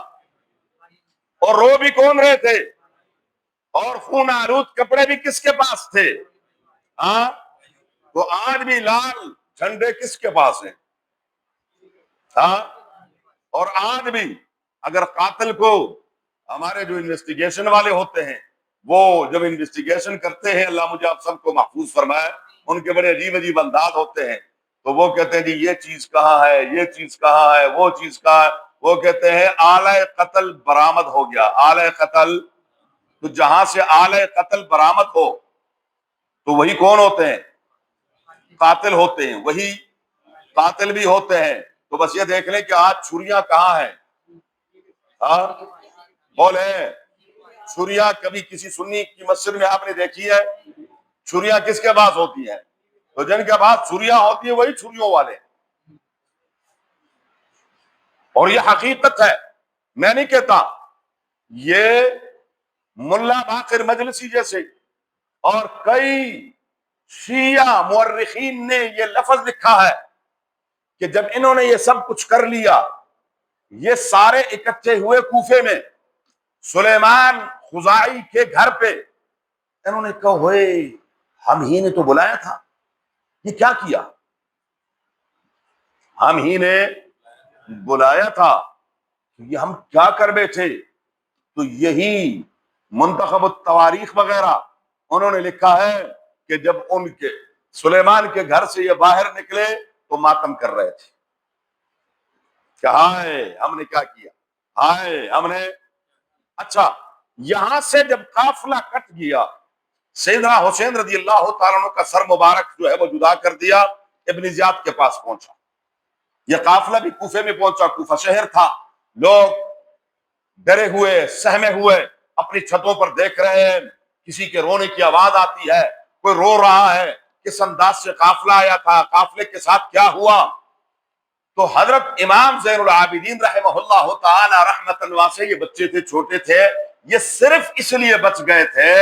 اور رو بھی کون رہے تھے؟ اور خون آلود کپڑے بھی کس کے پاس تھے؟ ہاں، تو آج بھی لال جھنڈے کس کے پاس ہیں؟ ہاں، اور آج بھی اگر قاتل کو ہمارے جو انویسٹیگیشن والے ہوتے ہیں وہ جب انویسٹیگیشن کرتے ہیں، اللہ مجھے آپ سب کو محفوظ فرمائے، ان کے بڑے عجیب انداز ہوتے ہیں. تو وہ کہتے ہیں جی یہ چیز کہاں ہے، یہ چیز کہاں ہے، وہ چیز کہاں ہے. وہ کہتے ہیں آلہ قتل برآمد ہو گیا. آلہ قتل، تو جہاں سے آلہ قتل برآمد ہو تو وہی کون ہوتے ہیں؟ قاتل ہوتے ہیں. وہی قاتل بھی ہوتے ہیں. تو بس یہ دیکھ لیں کہ آج چھریاں کہاں ہیں. ہاں بولے چھریاں کبھی کسی سنی کی مسجد میں آپ نے دیکھی ہے؟ چھریاں کس کے پاس ہوتی ہیں؟ تو جن کے پاس چھریاں ہوتی ہیں وہی چھریوں والے. اور یہ حقیقت ہے، میں نہیں کہتا. یہ ملا باقر مجلسی جیسے اور کئی شیعہ مورخین نے یہ لفظ لکھا ہے کہ جب انہوں نے یہ سب کچھ کر لیا، یہ سارے اکٹھے ہوئے کوفے میں سلیمان خزاعی کے گھر پہ. انہوں نے کہا ہوئے ہم ہی نے تو بلایا تھا، یہ کیا کیا؟ ہم ہی نے بلایا تھا، یہ ہم کیا کر بیٹھے؟ تو یہی منتخب التواریخ وغیرہ انہوں نے لکھا ہے کہ جب ان کے سلیمان کے گھر سے یہ باہر نکلے تو ماتم کر رہے تھے کہ ہائے ہم نے کیا کیا، ہائے ہم نے. اچھا یہاں سے جب قافلہ کٹ گیا، سیدنا حسین رضی اللہ تعالیٰ عنہ کا سر مبارک جو ہے وہ جدا کر دیا، ابن زیاد کے پاس پہنچا۔ یہ قافلہ بھی کوفے میں پہنچا، کوفہ شہر تھا، لوگ ڈرے ہوئے سہمے ہوئے اپنی چھتوں پر دیکھ رہے ہیں، کسی کے رونے کی آواز آتی ہے، کوئی رو رہا ہے، کس انداز سے قافلہ آیا تھا، قافلے کے ساتھ کیا ہوا۔ تو حضرت امام زین العابدین رحمہ اللہ تعالی رحمۃ واسع، یہ بچے تھے، چھوٹے تھے، یہ صرف اس لیے بچ گئے تھے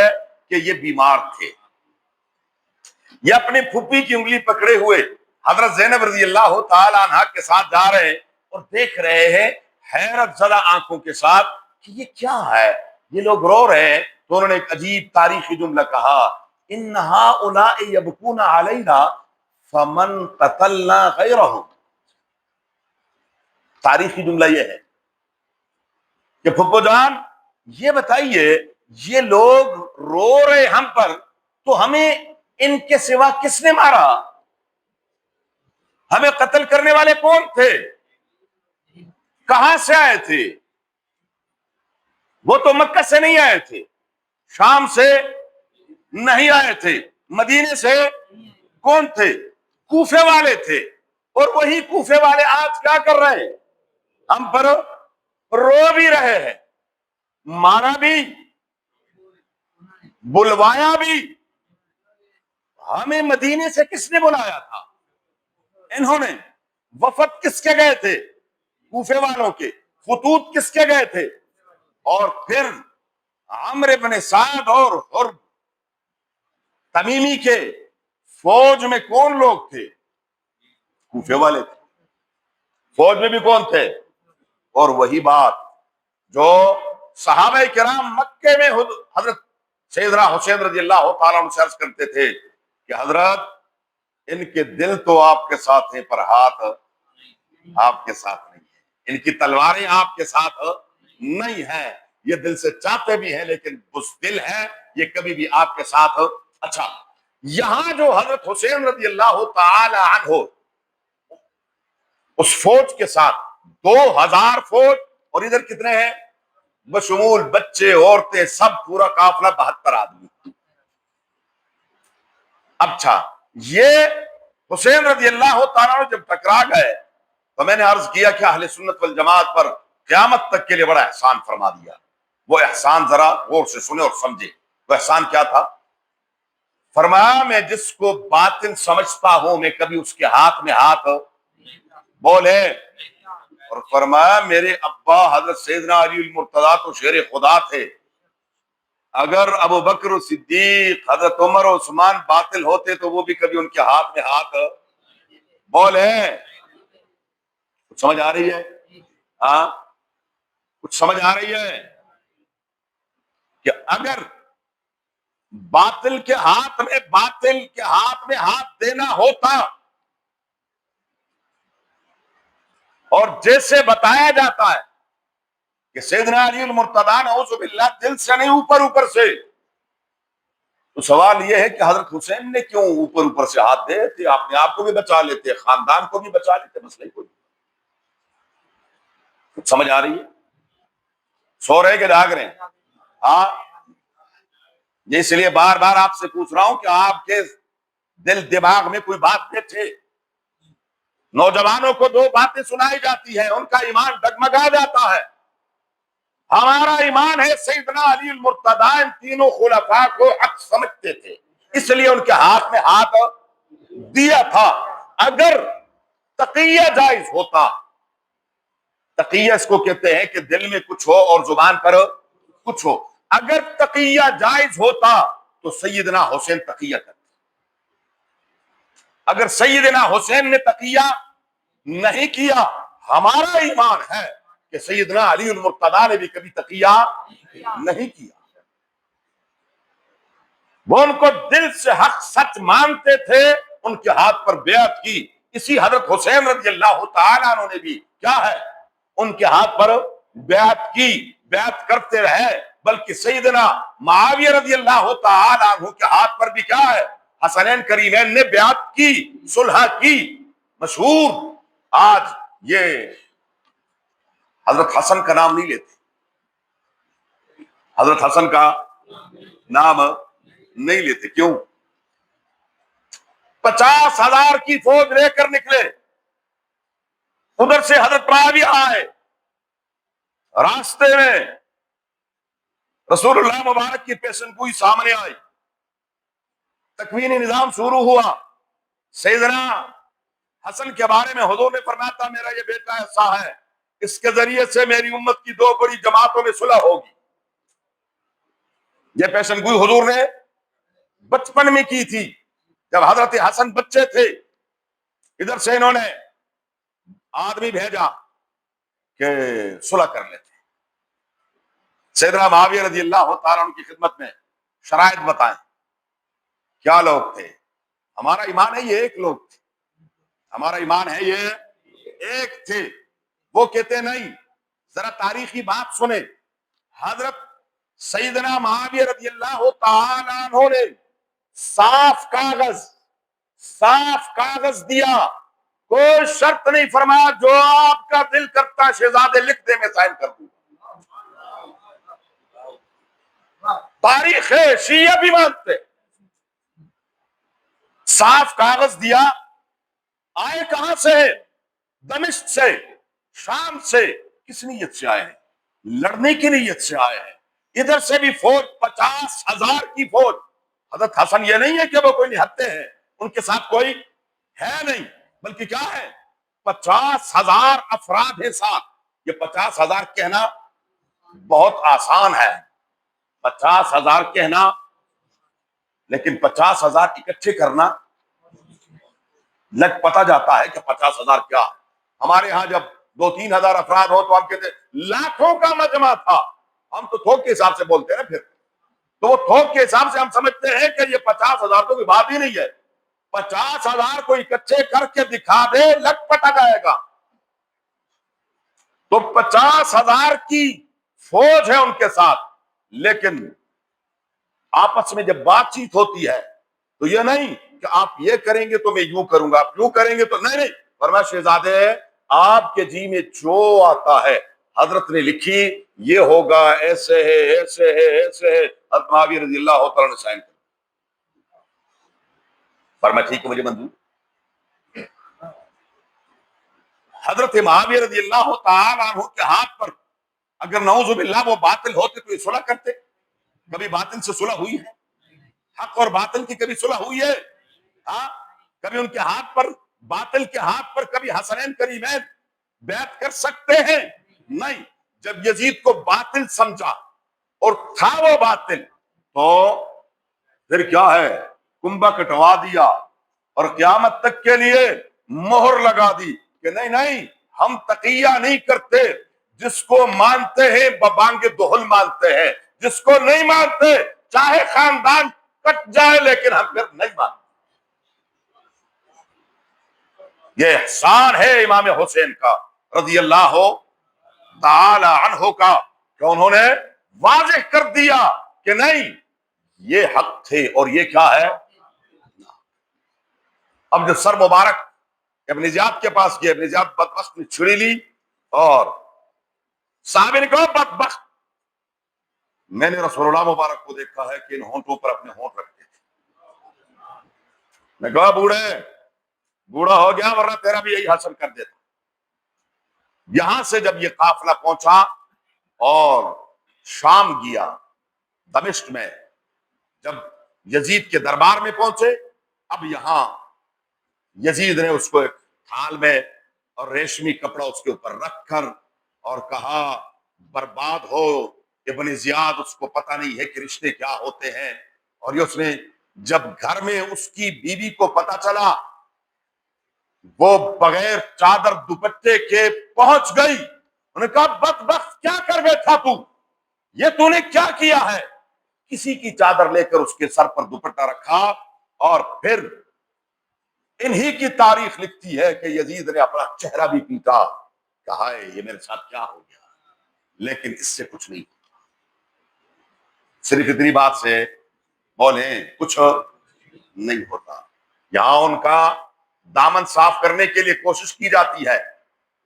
کہ یہ بیمار تھے۔ یہ اپنی پھوپھی کی انگلی پکڑے ہوئے حضرت زینب رضی اللہ تعالی عنہا کے ساتھ جا رہے ہیں اور دیکھ رہے ہیں حیرت زدہ آنکھوں کے ساتھ کہ یہ کیا ہے، یہ لوگ رو رہے ہیں۔ تو انہوں نے ایک عجیب تاریخی جملہ کہا، ان ہؤلاء یبکون علینا فمن قتلنا غیرہم۔ تاریخی جملہ یہ ہے کہ پھپھو جان یہ بتائیے، یہ لوگ رو رہے ہم پر، تو ہمیں ان کے سوا کس نے مارا؟ ہمیں قتل کرنے والے کون تھے؟ کہاں سے آئے تھے؟ وہ تو مکہ سے نہیں آئے تھے، شام سے نہیں آئے تھے، مدینے سے کون تھے؟ کوفے والے تھے۔ اور وہی کوفے والے آج کیا کر رہے ہیں؟ ہم پر رو بھی رہے ہیں، مارا بھی، بلوایا بھی۔ ہمیں مدینے سے کس نے بلایا تھا؟ انہوں نے۔ وفد کس کے گئے تھے؟ کوفے والوں کے۔ خطوط کس کے گئے تھے؟ اور پھر عمرو بن سعد اور تمیمی کے فوج میں کون لوگ تھے؟ کوفے والے تھے۔ فوج میں بھی کون تھے؟ اور وہی بات جو صحابہ کرام مکے میں حضرت سیدنا حسین رضی اللہ تعالیٰ عنہ سے عرض کرتے تھے کہ حضرت ان کے دل تو آپ کے ساتھ ہیں پر ہاتھ آپ کے ساتھ نہیں ہے، ان کی تلواریں آپ کے ساتھ نہیں ہیں، یہ دل سے چاہتے بھی ہیں لیکن بزدل ہے، یہ کبھی بھی آپ کے ساتھ۔ اچھا، یہاں جو حضرت حسین رضی اللہ تعالی عنہ اس فوج کے ساتھ 2000 فوج، اور ادھر کتنے ہیں؟ بشمول بچے عورتیں سب، پورا قافلہ 72 آدمی۔ اچھا، یہ حسین رضی اللہ تعالیٰ عنہ جب ٹکرا گئے تو میں نے عرض کیا کہ اہل سنت والجماعت پر قیامت تک کے لیے بڑا احسان فرما دیا۔ وہ احسان ذرا غور سے سنے اور سمجھے۔ وہ احسان کیا تھا؟ فرمایا میں جس کو باطن سمجھتا ہوں میں کبھی اس کے ہاتھ میں ہاتھ بولے، اور فرمایا میرے ابا حضرت سیدنا علی المرتضیٰ تو شیر خدا تھے، اگر ابو بکر صدیق حضرت عمر و عثمان باطل ہوتے تو وہ بھی کبھی ان کے ہاتھ میں ہاتھ بولے۔ کچھ سمجھ آ رہی ہے؟ ہاں، کچھ سمجھ آ رہی ہے کہ اگر باطل کے ہاتھ میں ہاتھ دینا ہوتا، اور جیسے بتایا جاتا ہے کہ سیدنا علی المرتضیٰ نعوذ باللہ دل سے نہیں اوپر سے، تو سوال یہ ہے کہ حضرت حسین نے کیوں اوپر سے ہاتھ دے تھے؟ اپنے آپ کو بھی بچا لیتے، خاندان کو بھی بچا لیتے، مسئلہ کوئی۔ کچھ سمجھ آ رہی ہے؟ سو رہے کہ جاگ رہے ہیں؟ ہاں، اس لیے بار بار آپ سے پوچھ رہا ہوں کہ آپ کے دل دماغ میں کوئی بات بیٹھے۔ نوجوانوں کو 2 باتیں سنائی جاتی ہیں، ان کا ایمان ڈگمگا جاتا ہے۔ ہمارا ایمان ہے سیدنا علی المرتضیٰ ان تینوں خلفاء کو حق سمجھتے تھے، اس لیے ان کے ہاتھ میں ہاتھ دیا تھا۔ اگر تقیہ جائز ہوتا، تقیہ اس کو کہتے ہیں کہ دل میں کچھ ہو اور زبان پر کچھ ہو، اگر تقیہ جائز ہوتا تو سیدنا حسین تقیہ کرتے۔ اگر سیدنا حسین نے تقیہ نہیں کیا، ہمارا ایمان ہے کہ سیدنا علی المرتضیٰ نے بھی کبھی تقیہ نہیں کیا۔ وہ ان کو دل سے حق سچ مانتے تھے، ان کے ہاتھ پر بیعت کی۔ اسی حضرت حسین رضی اللہ تعالیٰ عنہ نے بھی کیا ہے، ان کے ہاتھ پر بیعت کی، بیعت کرتے رہے۔ بلکہ سیدنا معاویہ رضی اللہ تعالیٰ عنہ کے ہاتھ پر بھی کیا ہے، حسنین کریمین نے بیعت کی، صلح کی۔ مشہور آج یہ حضرت حسن کا نام نہیں لیتے، حضرت حسن کا نام نہیں لیتے. کیوں؟ 50,000 کی فوج لے کر نکلے. ادھر سے حضرت معاویہ آئے. راستے میں رسول اللہ مبارک کی پیشن گوئی سامنے آئی. تکوینی نظام شروع ہوا. سیدنا حسن کے بارے میں حضور نے فرمایا تھا میرا یہ بیٹا ایسا ہے، اس کے ذریعے سے میری امت کی 2 بڑی جماعتوں میں صلح ہوگی. یہ پیشن گوئی حضور نے بچپن میں کی تھی جب حضرت حسن بچے تھے. ادھر سے انہوں نے آدمی بھیجا کہ صلح کر لیتے. سیدنا معاویہ رضی اللہ تعالیٰ عنہ کی خدمت میں شرائط بتائیں. کیا لوگ تھے؟ ہمارا ایمان ہے یہ ایک لوگ تھے. ہمارا ایمان ہے یہ ایک تھے. وہ کہتے نہیں. ذرا تاریخی بات سنیں. حضرت سیدنا معاویہ رضی اللہ تعالیٰ عنہ نے صاف کاغذ دیا. کوئی شرط نہیں فرمایا جو آپ کا دل کرتا شہزادے لکھ دے میں سائن کر دوں. تاریخ ہے، شیعہ بھی مانتے. صاف کاغذ دیا. آئے کہاں سے؟ دمشق سے، شام سے. کس نیت سے آئے ہیں؟ لڑنے کی نیت سے آئے ہیں. ادھر سے بھی فوج 50,000 کی فوج. حضرت حسن یہ نہیں ہے کہ وہ کوئی نہتے ہیں، ان کے ساتھ کوئی ہے نہیں، بلکہ کیا ہے 50,000 افراد ہیں ساتھ. یہ 50,000 کہنا بہت آسان ہے، 50,000 کہنا، لیکن 50,000 اکٹھے کرنا لگ پتا جاتا ہے کہ 50,000 کیا. ہمارے ہاں جب 2-3 ہزار افراد ہو تو ہم کہتے ہیں لاکھوں کا مجمع تھا. ہم تو تھوک کے حساب سے بولتے ہیں. پھر تو وہ تھوک کے حساب سے ہم سمجھتے ہیں کہ یہ 50,000 تو کوئی بات ہی نہیں ہے. 50,000 کو اکٹھے کر کے دکھا دے لگ پٹا جائے گا. تو 50,000 کی فوج ہے ان کے ساتھ. لیکن آپس میں جب بات چیت ہوتی ہے تو یہ نہیں کہ آپ یہ کریں گے تو میں یوں کروں گا، آپ یوں کریں گے تو نہیں. فرمایا شہزادے آپ کے جی میں جو آتا ہے حضرت نے لکھی یہ ہوگا، ایسے ہے ایسے ہے ایسے ہے. حضرت معاویہ رضی اللہ تعالیٰ نے سائن کر. فرمایا ٹھیک ہے مجھے منظور. حضرت معاویہ رضی اللہ تعالیٰ عنہ کے ہاتھ پر اگر نعوذ باللہ وہ باطل ہوتے تو یہ صلح کرتے. کبھی باطل سے صلح ہوئی ہے؟ حق اور باطل کی کبھی صلح ہوئی ہے؟ ہاں، کبھی ان کے ہاتھ پر، باطل کے ہاتھ پر کبھی حسنین کریمین بیعت کر سکتے ہیں؟ نہیں. جب یزید کو باطل سمجھا اور تھا وہ باطل تو پھر کیا ہے، کنبہ کٹوا دیا اور قیامت تک کے لیے مہر لگا دی کہ نہیں نہیں ہم تقیہ نہیں کرتے. جس کو مانتے ہیں ببانگ دہل مانتے ہیں، جس کو نہیں مانتے چاہے خاندان کٹ جائے لیکن ہم پھر نہیں مانتے. یہ احسان ہے امام حسین کا رضی اللہ تعالی عنہ کا کہ انہوں نے واضح کر دیا کہ نہیں یہ حق تھے اور یہ کیا ہے. اب جو سر مبارک ابن زیاد کے پاس گیا، ابن زیاد بدبخت نے چھری لی اور صحابہ نے کہا بدبخت، میں نے رسول اللہ مبارک کو دیکھا ہے کہ ان ہونٹوں پر اپنے ہونٹ رکھتے تھے. میں کہا بوڑھا ہو گیا ورنہ تیرا بھی یہی حاصل کر دیتا. یہاں سے جب یہ قافلہ پہنچا اور شام گیا، دمشق میں جب یزید کے دربار میں پہنچے، اب یہاں یزید نے اس کو ایک تھال میں اور ریشمی کپڑا اس کے اوپر رکھ کر اور کہا برباد ہو ابن زیاد. اس کو پتہ نہیں ہے کہ رشتے کیا ہوتے ہیں. اور یہ اس نے جب گھر میں اس کی بیوی کو پتہ چلا وہ بغیر چادر دوپٹے کے پہنچ گئی. انہوں نے کہا بدبخت کیا کر بیٹھا یہ تو نے کیا کیا ہے؟ کسی کی چادر لے کر اس کے سر پر دوپٹہ رکھا اور پھر انہی کی تاریخ لکھتی ہے کہ یزید نے اپنا چہرہ بھی پیٹا. کہا ہے یہ میرے ساتھ کیا ہو گیا، لیکن اس سے کچھ نہیں ہوتا. صرف اتنی بات سے بولیں کچھ نہیں ہوتا. یہاں ان کا دامن صاف کرنے کے لیے کوشش کی جاتی ہے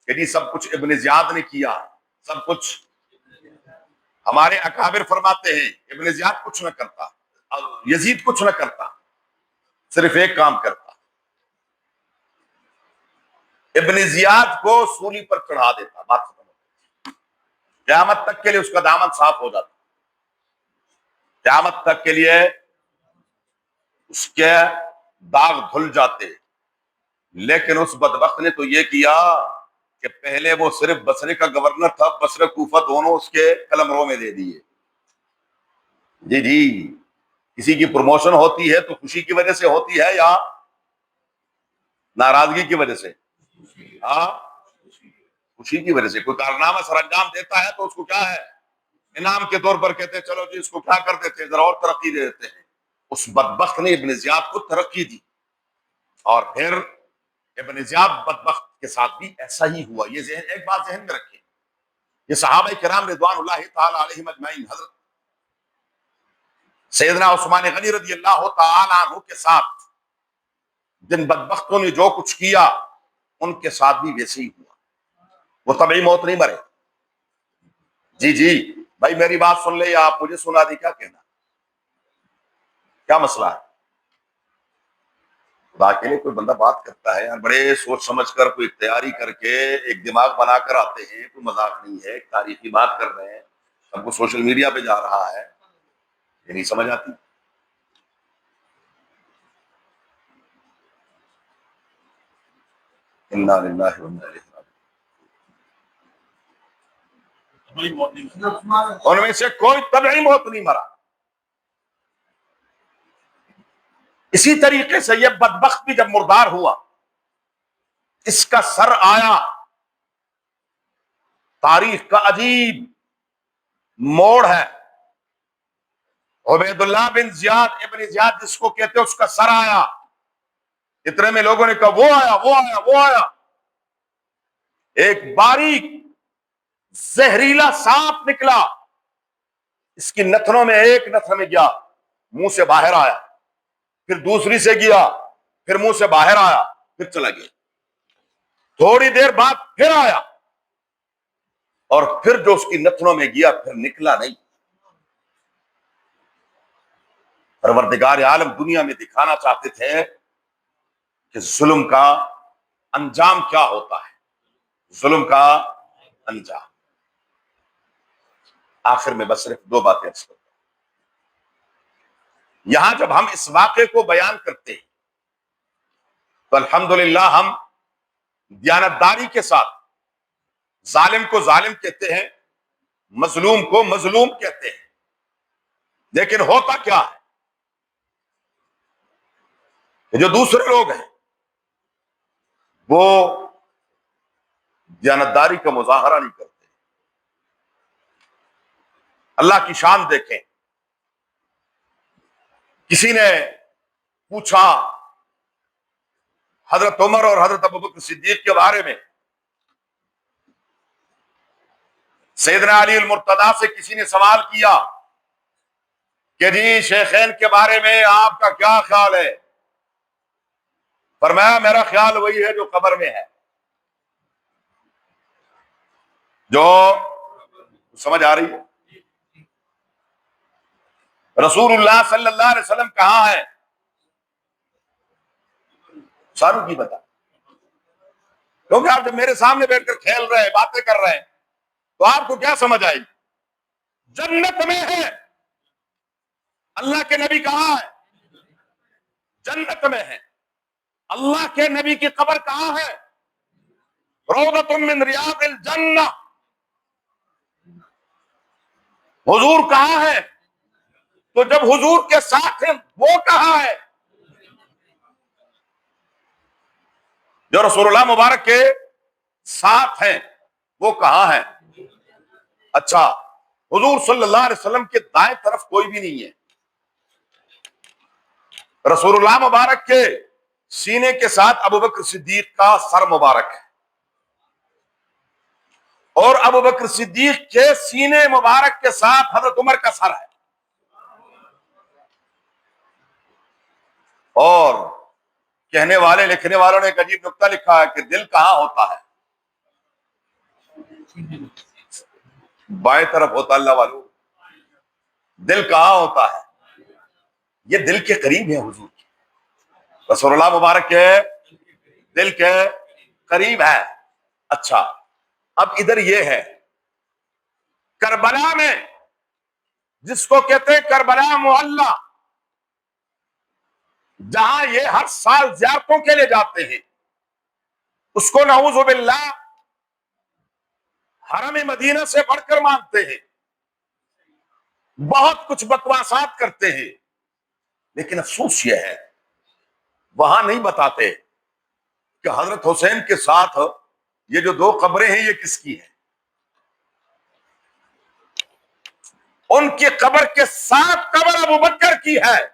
کہ جی سب کچھ ابن زیاد نے کیا، سب کچھ ہمارے اکابر فرماتے ہیں ابن زیاد کچھ نہ کرتا، یزید کچھ نہ کرتا، صرف ایک کام کرتا، ابن زیاد کو سولی پر چڑھا دیتا، بات ختم ہو، قیامت تک کے لیے اس کا دامن صاف ہو جاتا، قیامت تک کے لیے اس کے داغ دھل جاتے۔ لیکن اس بدبخت نے تو یہ کیا کہ پہلے وہ صرف بصرے کا گورنر تھا، بصرہ کوفہ دونوں اس کے قلمرو میں دے دیے۔ جی جی، کسی کی پروموشن ہوتی ہے تو خوشی کی وجہ سے ہوتی ہے یا ناراضگی کی وجہ سے؟ ہاں، خوشی کی وجہ سے۔ کوئی کارنامہ سر انجام دیتا ہے تو اس کو کیا ہے، انعام کے طور پر کہتے ہیں چلو جی اس کو کیا کر دیتے ہیں، ذرا اور ترقی دے دیتے ہیں۔ اس بدبخت نے ابن زیاد کو ترقی دی، اور پھر ابن زیاد بدبخت کے ساتھ بھی ایسا ہی ہوا۔ یہ ذہن، ایک بات ذہن میں رکھیں، یہ صحابہ کرام رضوان اللہ تعالی علیہم اجمعین، حضرت سیدنا عثمان غنی رضی اللہ تعالی عنہ کے ساتھ جن بدبختوں نے جو کچھ کیا ان کے ساتھ بھی ویسے ہی ہوا۔ وہ طبعی موت نہیں مرے۔ جی جی بھائی، میری بات سن لے یا آپ مجھے سنا دی، کیا کہنا، کیا مسئلہ ہے؟ خدا کے لیے کوئی بندہ بات کرتا ہے یار، بڑے سوچ سمجھ کر، کوئی تیاری کر کے ایک دماغ بنا کر آتے ہیں، کوئی مذاق نہیں ہے، ایک تاریخی بات کر رہے ہیں، سب کو سوشل میڈیا پہ جا رہا ہے، یہ نہیں سمجھ آتی۔ انا للہ و انا الیہ راجعون۔ ان میں سے کوئی طبعی موت نہیں مرا۔ اسی طریقے سے یہ بدبخت بھی جب مردار ہوا، اس کا سر آیا، تاریخ کا عجیب موڑ ہے۔ عبید اللہ بن زیاد ابن زیاد جس کو کہتے ہیں، اس کا سر آیا، اتنے میں لوگوں نے کہا وہ آیا وہ آیا وہ آیا۔ ایک باریک زہریلا سانپ نکلا، اس کی نتنوں میں، ایک نتن میں گیا، منہ سے باہر آیا، پھر دوسری سے گیا، پھر منہ سے باہر آیا، پھر چلا گیا، تھوڑی دیر بعد پھر آیا، اور پھر جو اس کی نتنوں میں گیا پھر نکلا نہیں۔ پروردگار عالم دنیا میں دکھانا چاہتے تھے کہ ظلم کا انجام کیا ہوتا ہے، ظلم کا انجام۔ آخر میں بس صرف دو باتیں عرض کرتا ہوں۔ یہاں جب ہم اس واقعے کو بیان کرتے ہیں تو الحمدللہ ہم دیانتداری کے ساتھ ظالم کو ظالم کہتے ہیں، مظلوم کو مظلوم کہتے ہیں، لیکن ہوتا کیا ہے کہ جو دوسرے لوگ ہیں وہ دیانتداری کا مظاہرہ نہیں کرتے۔ اللہ کی شان دیکھیں، کسی نے پوچھا حضرت عمر اور حضرت ابوبکر صدیق کے بارے میں، سیدنا علی المرتضیٰ سے کسی نے سوال کیا کہ جی شیخین کے بارے میں آپ کا کیا خیال ہے؟ فرمایا میرا خیال وہی ہے جو قبر میں ہے۔ جو سمجھ آ رہی ہے؟ رسول اللہ صلی اللہ علیہ وسلم کہاں ہے؟ شاہ کی بتا، کیونکہ آپ جب میرے سامنے بیٹھ کر کھیل رہے ہیں، باتیں کر رہے ہیں، تو آپ کو کیا سمجھ آئی؟ جنت میں ہے۔ اللہ کے نبی کہاں ہے؟ جنت میں ہے۔ اللہ کے نبی کی قبر کہاں ہے؟ روضۃ من ریاض الجنہ۔ حضور کہاں ہے؟ تو جب حضور کے ساتھ ہیں وہ کہاں ہے؟ جو رسول اللہ مبارک کے ساتھ ہیں وہ کہاں ہے؟ اچھا، حضور صلی اللہ علیہ وسلم کے دائیں طرف کوئی بھی نہیں ہے۔ رسول اللہ مبارک کے سینے کے ساتھ ابوبکر صدیق کا سر مبارک ہے، اور ابوبکر صدیق کے سینے مبارک کے ساتھ حضرت عمر کا سر ہے۔ اور کہنے والے، لکھنے والوں نے ایک عجیب نکتہ لکھا ہے کہ دل کہاں ہوتا ہے؟ بائیں طرف ہوتا اللہ والوں۔ دل کہاں ہوتا ہے؟ یہ دل کے قریب ہے حضور کی، رسول اللہ مبارک کے دل کے قریب ہے۔ اچھا، اب ادھر یہ ہے کربلا میں، جس کو کہتے ہیں کربلا معلی، جہاں یہ ہر سال زیارتوں کے لیے جاتے ہیں، اس کو نعوذ باللہ حرم مدینہ سے بڑھ کر مانتے ہیں، بہت کچھ بکواسات کرتے ہیں، لیکن افسوس یہ ہے وہاں نہیں بتاتے کہ حضرت حسین کے ساتھ یہ جو دو قبریں ہیں یہ کس کی ہیں۔ ان کی قبر کے ساتھ قبر ابو بکر کی ہے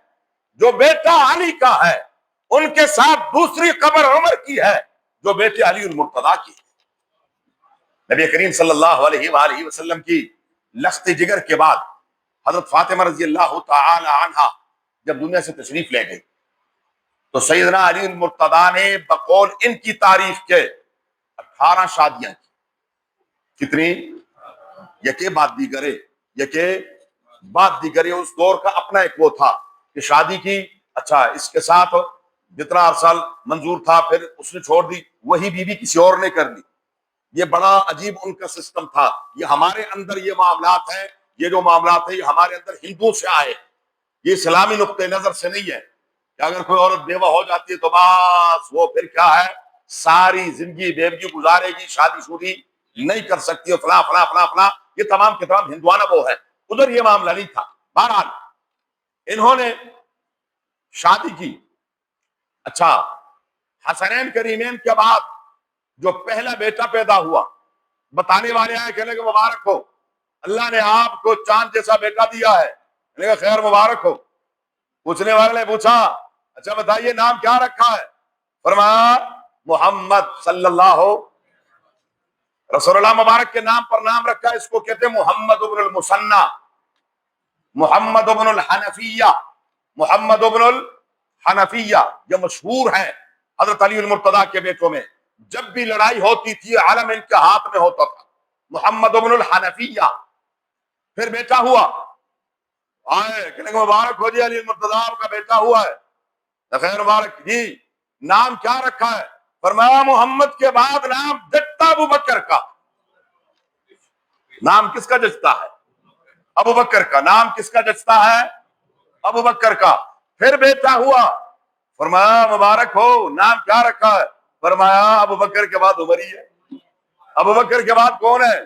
جو بیٹا علی کا ہے، ان کے ساتھ دوسری قبر عمر کی ہے جو بیٹے علی المرتضیٰ کی ہے۔ نبی کریم صلی اللہ علیہ وآلہ وسلم کی لخت جگر کے بعد حضرت فاطمہ رضی اللہ تعالی عنہا جب دنیا سے تشریف لے گئی تو سیدنا علی المرتضیٰ نے بقول ان کی تاریخ کے 18 شادیاں کی۔ کتنی؟ یکے بعد دیگرے، یکے بعد دیگرے۔ اس دور کا اپنا ایک وہ تھا کہ شادی کی، اچھا اس کے ساتھ جتنا عرصہ منظور تھا پھر اس نے چھوڑ دی، وہی بیوی کسی اور نے کر لی۔ یہ بڑا عجیب ان کا سسٹم تھا۔ یہ ہمارے اندر یہ معاملات ہیں، یہ جو معاملات ہیں یہ ہمارے اندر ہندوؤں سے آئے، یہ اسلامی نقطۂ نظر سے نہیں ہے کہ اگر کوئی عورت بیوہ ہو جاتی ہے تو بس وہ پھر کیا ہے، ساری زندگی بیوگی گزارے گی، شادی شودی نہیں کر سکتی، فلاں فلاں فلاں فلاں، یہ تمام کے تمام ہندوانہ وہ ہے۔ ادھر یہ معاملہ نہیں تھا۔ بہرحال انہوں نے شادی کی۔ اچھا، حسنین کریمین کے بعد جو پہلا بیٹا پیدا ہوا، بتانے والے آئے، کہنے کہ مبارک ہو، اللہ نے آپ کو چاند جیسا بیٹا دیا ہے۔ کہنے کہ خیر مبارک ہو۔ پوچھنے والے نے پوچھا اچھا بتائیے نام کیا رکھا ہے؟ فرمایا محمد صلی اللہ، رسول اللہ مبارک کے نام پر نام رکھا ہے، اس کو کہتے ہیں محمد ابن المثنى، محمد ابن الحنفیہ، محمد ابن الحنفیہ۔ یہ مشہور ہے حضرت علی المرتضیٰ کے بیٹوں میں، جب بھی لڑائی ہوتی تھی علم ان کے ہاتھ میں ہوتا تھا، محمد ابن الحنفیہ۔ پھر بیٹا ہوا، آئے کہنے کو مبارک ہو جی علی المرتضیٰ کا بیٹا ہوا ہے، خیر مبارک جی، نام کیا رکھا ہے؟ فرمایا محمد کے بعد نام جچتا ابو بکر کا۔ نام کس کا جچتا ہے؟ ابو بکر کا۔ نام کس کا جچتا ہے؟ ابو بکر کا۔ پھر بیٹا ہوا، فرمایا مبارک ہو، نام کیا رکھا ہے؟ فرمایا ابو بکر کے بعد عمر ہی ہے۔ ابو بکر کے بعد کون ہے؟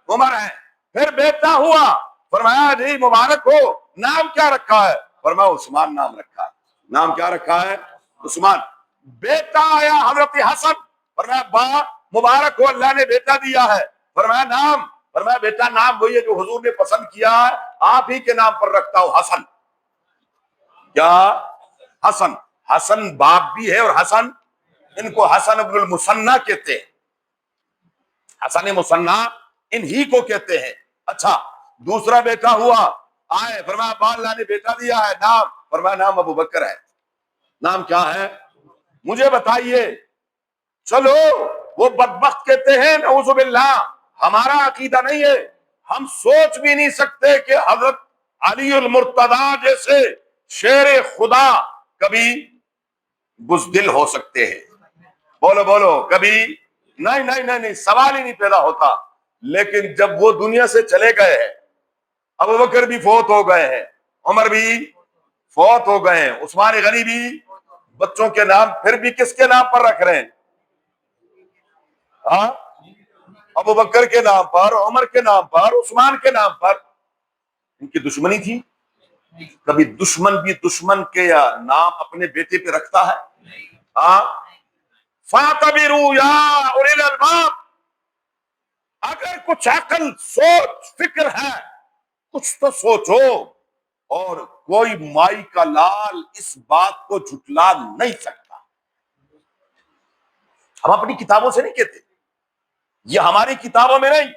عمر ہے۔ پھر بیٹا ہوا، فرمایا جی مبارک ہو، نام کیا رکھا ہے؟ فرمایا عثمان نام رکھا ہے۔ نام کیا رکھا ہے؟ عثمان۔ بیٹا آیا حضرت حسن، فرمایا با مبارک ہو، اللہ نے بیٹا دیا ہے۔ فرمایا نام؟ فرمایا بیٹا نام وہی ہے جو حضور نے پسند کیا ہے، آپ ہی کے نام پر رکھتا ہوں، حسن۔ کیا؟ حسن۔ حسن باپ بھی ہے اور حسن، ان کو حسن ابن المثنى کہتے ہیں، حسن مثنى انہی کو کہتے ہیں۔ اچھا، دوسرا بیٹا ہوا، آئے فرمایا با اللہ نے بیٹا دیا ہے، نام؟ فرمایا نام ابو بکر ہے۔ نام کیا ہے؟ مجھے بتائیے، چلو وہ بدبخت کہتے ہیں نعوذ باللہ، ہمارا عقیدہ نہیں ہے، ہم سوچ بھی نہیں سکتے کہ حضرت علی المرتضیٰ جیسے شیر خدا کبھی بزدل ہو سکتے ہیں۔ بولو بولو، کبھی نہیں نہیں نہیں نہیں، سوال ہی نہیں پیدا ہوتا۔ لیکن جب وہ دنیا سے چلے گئے ہیں، ابو بکر بھی فوت ہو گئے ہیں، عمر بھی فوت ہو گئے ہیں، عثمان غنی بھی، بچوں کے نام پھر بھی کس کے نام پر رکھ رہے ہیں؟ ہاں، ابو بکر کے نام پر، عمر کے نام پر، عثمان کے نام پر۔ ان کی دشمنی تھی؟ کبھی دشمن بھی دشمن کے نام اپنے بیٹے پہ رکھتا ہے؟ ہاں، فَاعْتَبِرُوا يَا أُولِي الْأَلْبَابِ، اگر کچھ عقل، سوچ، فکر ہے کچھ تو سوچو۔ اور کوئی مائی کا لال اس بات کو جھٹلا نہیں سکتا۔ ہم اپنی کتابوں سے نہیں کہتے، یہ ہماری کتابوں میں نہیں،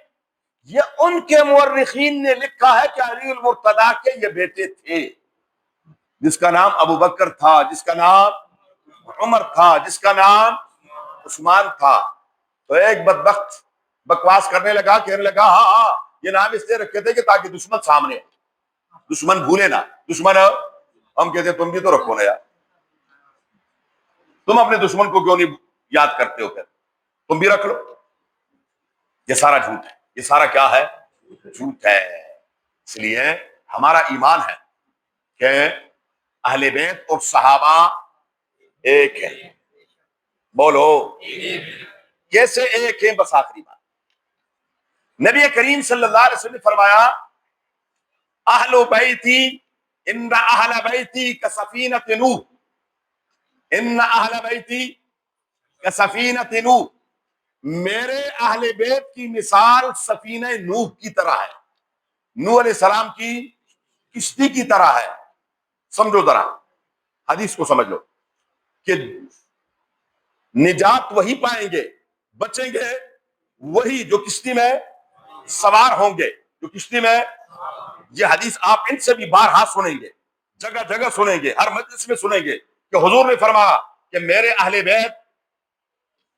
یہ ان کے مورخین نے لکھا ہے کہ علی المرتضیٰ کے یہ بیٹے تھے، جس کا نام ابو بکر تھا، جس کا نام عمر تھا، جس کا نام عثمان تھا۔ تو ایک بدبخت بکواس کرنے لگا، کہنے لگا ہاں ہاں یہ نام اس لیے رکھے تھے کہ تاکہ دشمن سامنے دشمن بھولے نا، دشمن ہم کہتے ہیں تم بھی تو رکھو نا یار، تم اپنے دشمن کو کیوں نہیں یاد کرتے ہو؟ پھر تم بھی رکھ لو۔ یہ سارا جھوٹ ہے، یہ سارا کیا ہے؟ جھوٹ ہے۔ اس لیے ہمارا ایمان ہے کہ اہل بیت اور صحابہ ایک ہے۔ بولو کیسے ایک ہے؟ بس آخری بات، نبی کریم صلی اللہ علیہ وسلم نے فرمایا اہل بیتی ان اہل بیتی کسفینۃ نوح، ان اہل بیتی کسفینۃ نوح، میرے اہل بیت کی مثال سفینہ نوح کی طرح ہے، نوح علیہ السلام کی کشتی کی طرح ہے۔ سمجھو ذرا حدیث کو سمجھ لو کہ نجات وہی پائیں گے، بچیں گے وہی جو کشتی میں سوار ہوں گے، جو کشتی میں۔ یہ حدیث آپ ان سے بھی بارہا سنیں گے، جگہ جگہ سنیں گے، ہر مجلس میں سنیں گے کہ حضور نے فرمایا کہ میرے اہل بیت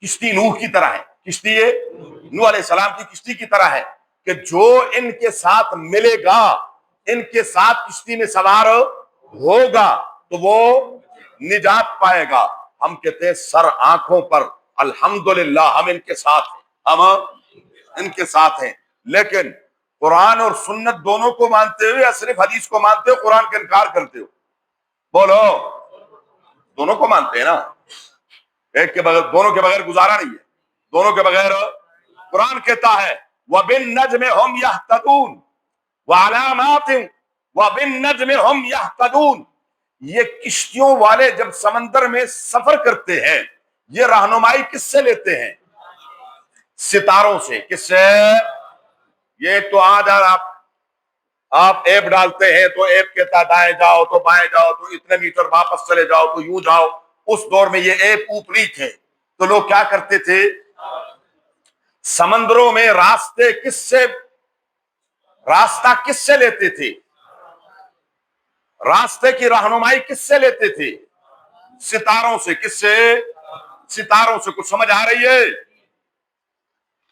کشتی نوح کی طرح ہے، کشتی نوح علیہ السلام کی کشتی کی طرح ہے کہ جو ان کے ساتھ ملے گا، ان کے ساتھ کشتی میں سوار ہوگا تو وہ نجات پائے گا۔ ہم کہتے ہیں سر آنکھوں پر الحمدللہ ہم ان کے ساتھ ہیں، ہم ان کے ساتھ ہیں، لیکن قرآن اور سنت دونوں کو مانتے ہو یا صرف حدیث کو مانتے ہو، قرآن کا انکار کرتے ہو؟ بولو، دونوں کو مانتے ہیں نا، ایک کے بغیر، دونوں کے بغیر گزارا نہیں ہے، دونوں کے بغیر۔ قرآن کہتا ہے وَبِالنَّجْمِ هُمْ يَهْتَدُونَ وَعَلَامَاتٍ وَبِالنَّجْمِ هُمْ يَهْتَدُونَ۔ یہ کشتیوں والے جب سمندر میں سفر کرتے ہیں، یہ رہنمائی کس سے لیتے ہیں؟ ستاروں سے۔ کس سے؟ یہ تو آج آپ ایپ ڈالتے ہیں تو ایپ کہتا ہے دائیں جاؤ تو بائیں جاؤ تو اتنے میٹر واپس چلے جاؤ تو یوں جاؤ۔ اس دور میں یہ ایپ اوپری تھے تو لوگ کیا کرتے تھے؟ سمندروں میں راستہ کس سے لیتے تھے؟ راستے کی رہنمائی کس سے لیتے تھے؟ ستاروں سے۔ کس سے؟ ستاروں سے۔ کچھ سمجھ آ رہی ہے؟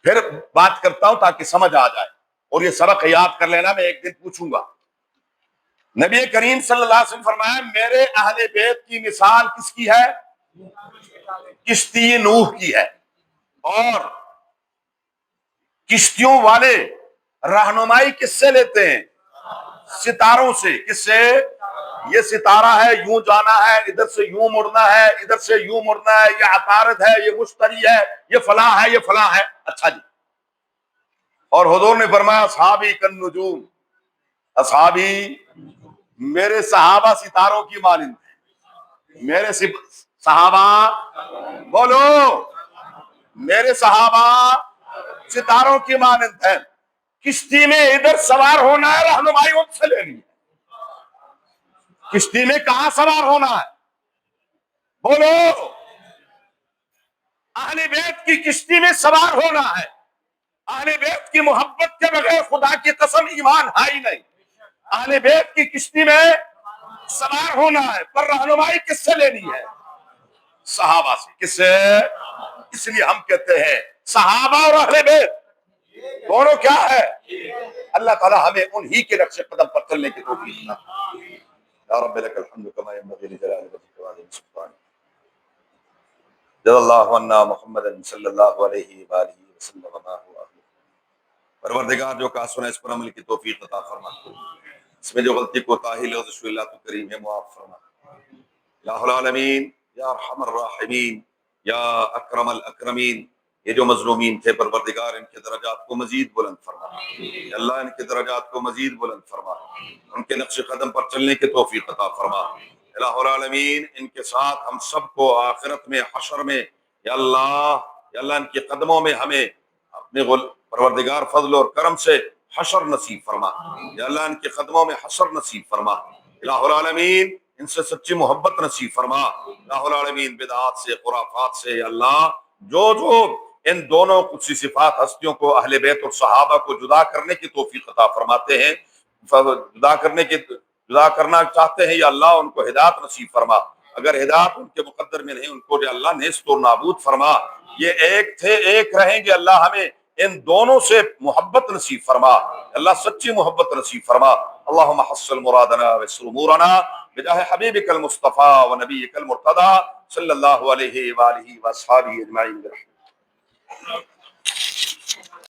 پھر بات کرتا ہوں تاکہ سمجھ آ جائے، اور یہ سبق یاد کر لینا، میں ایک دن پوچھوں گا۔ نبی کریم صلی اللہ علیہ وسلم فرمایا میرے اہل بیت کی مثال کس کی ہے؟ کشتی نوح کی ہے۔ اور کشتیوں والے رہنمائی کس سے لیتے ہیں؟ ستاروں سے۔ کس سے؟ یہ ستارہ ہے، یوں جانا ہے، ادھر سے یوں مڑنا ہے، ادھر سے یوں مڑنا ہے، یہ عطارد ہے، یہ مشتری ہے، یہ فلاں ہے، یہ فلاں ہے۔ اچھا جی، اور حضور نے فرمایا اصحابی کالنجوم، اصحابی، میرے صحابہ ستاروں کی مانند ہیں، میرے صحابہ، بولو، میرے صحابہ ستاروں کی مانند ہیں۔ کشتی میں ادھر سوار ہونا ہے، رہنمائی ان سے لینی ہے۔ کشتی میں کہاں سوار ہونا ہے؟ بولو، اہل بیت کی کشتی میں سوار ہونا ہے۔ اہل بیت کی محبت کے بغیر خدا کی قسم ایمان ہے ہی نہیں۔ اہل بیت کی کشتی میں سوار ہونا ہے، پر رہنمائی کس سے لینی ہے؟ صحابہ سے۔ کس سے؟ اس لیے ہم کہتے ہیں صحابہ اور اہل بیت دونوں کیا ہے؟ اللہ تعالی ہمیں انہی کے نقش قدم پر چلنے کی توفیق عطا فرمائے۔ یا رب لک الحمد کما ينبغي لجلال وجهك وعظیم سلطانک۔ جزا اللہ عنا محمد صلی اللہ علیہ وآلہ وسلم وما هو اہلہ۔ پروردگار جو کہا سنا اس پر عمل کی توفیق عطا فرما، اس میں جو غلطی کوتاہی لغزش ہوئی اللہ تو کریم ہے معاف فرما۔ یا العالمین، یا ارحم الراحمین، یا اکرم الاکرمین، یہ جو مظلومین تھے پروردگار ان کے درجات کو مزید بلند فرما، یا اللہ ان کے درجات کو مزید بلند فرما، ان کے نقش قدم پر چلنے کی توفیق عطا فرما۔ الہ العالمین ان کے ساتھ ہم سب کو آخرت میں، حشر میں، یا اللہ ان کے قدموں میں ہمیں اپنے پروردگار فضل اور کرم سے حشر نصیب فرما، یا اللہ ان کے قدموں میں حشر نصیب فرما۔ الہ العالمین ان سے سچی محبت نصیب فرما۔ الہ العالمین بدعات سے، خرافات سے، یا اللہ جو ان دونوں قدسی صفات ہستیوں کو، اہل بیت اور صحابہ کو جدا کرنے کی توفیق عطا فرماتے ہیں، جدا کرنا چاہتے ہیں، یا اللہ ان کو ہدایت نصیب فرما۔ اگر ہدایت ان کے مقدر میں نہیں، ان کو یا اللہ نیست و نابود فرما۔ یہ ایک تھے، ایک رہیں گے، اللہ ہمیں ان دونوں سے محبت نصیب فرما، اللہ سچی محبت نصیب فرما۔ اللہم حصل مرادنا ویسر امورنا بجاہ حبیبک المصطفیٰ و نبیک المرتضی صلی اللہ علیہ وآلہ وآصحابہ اجمعین۔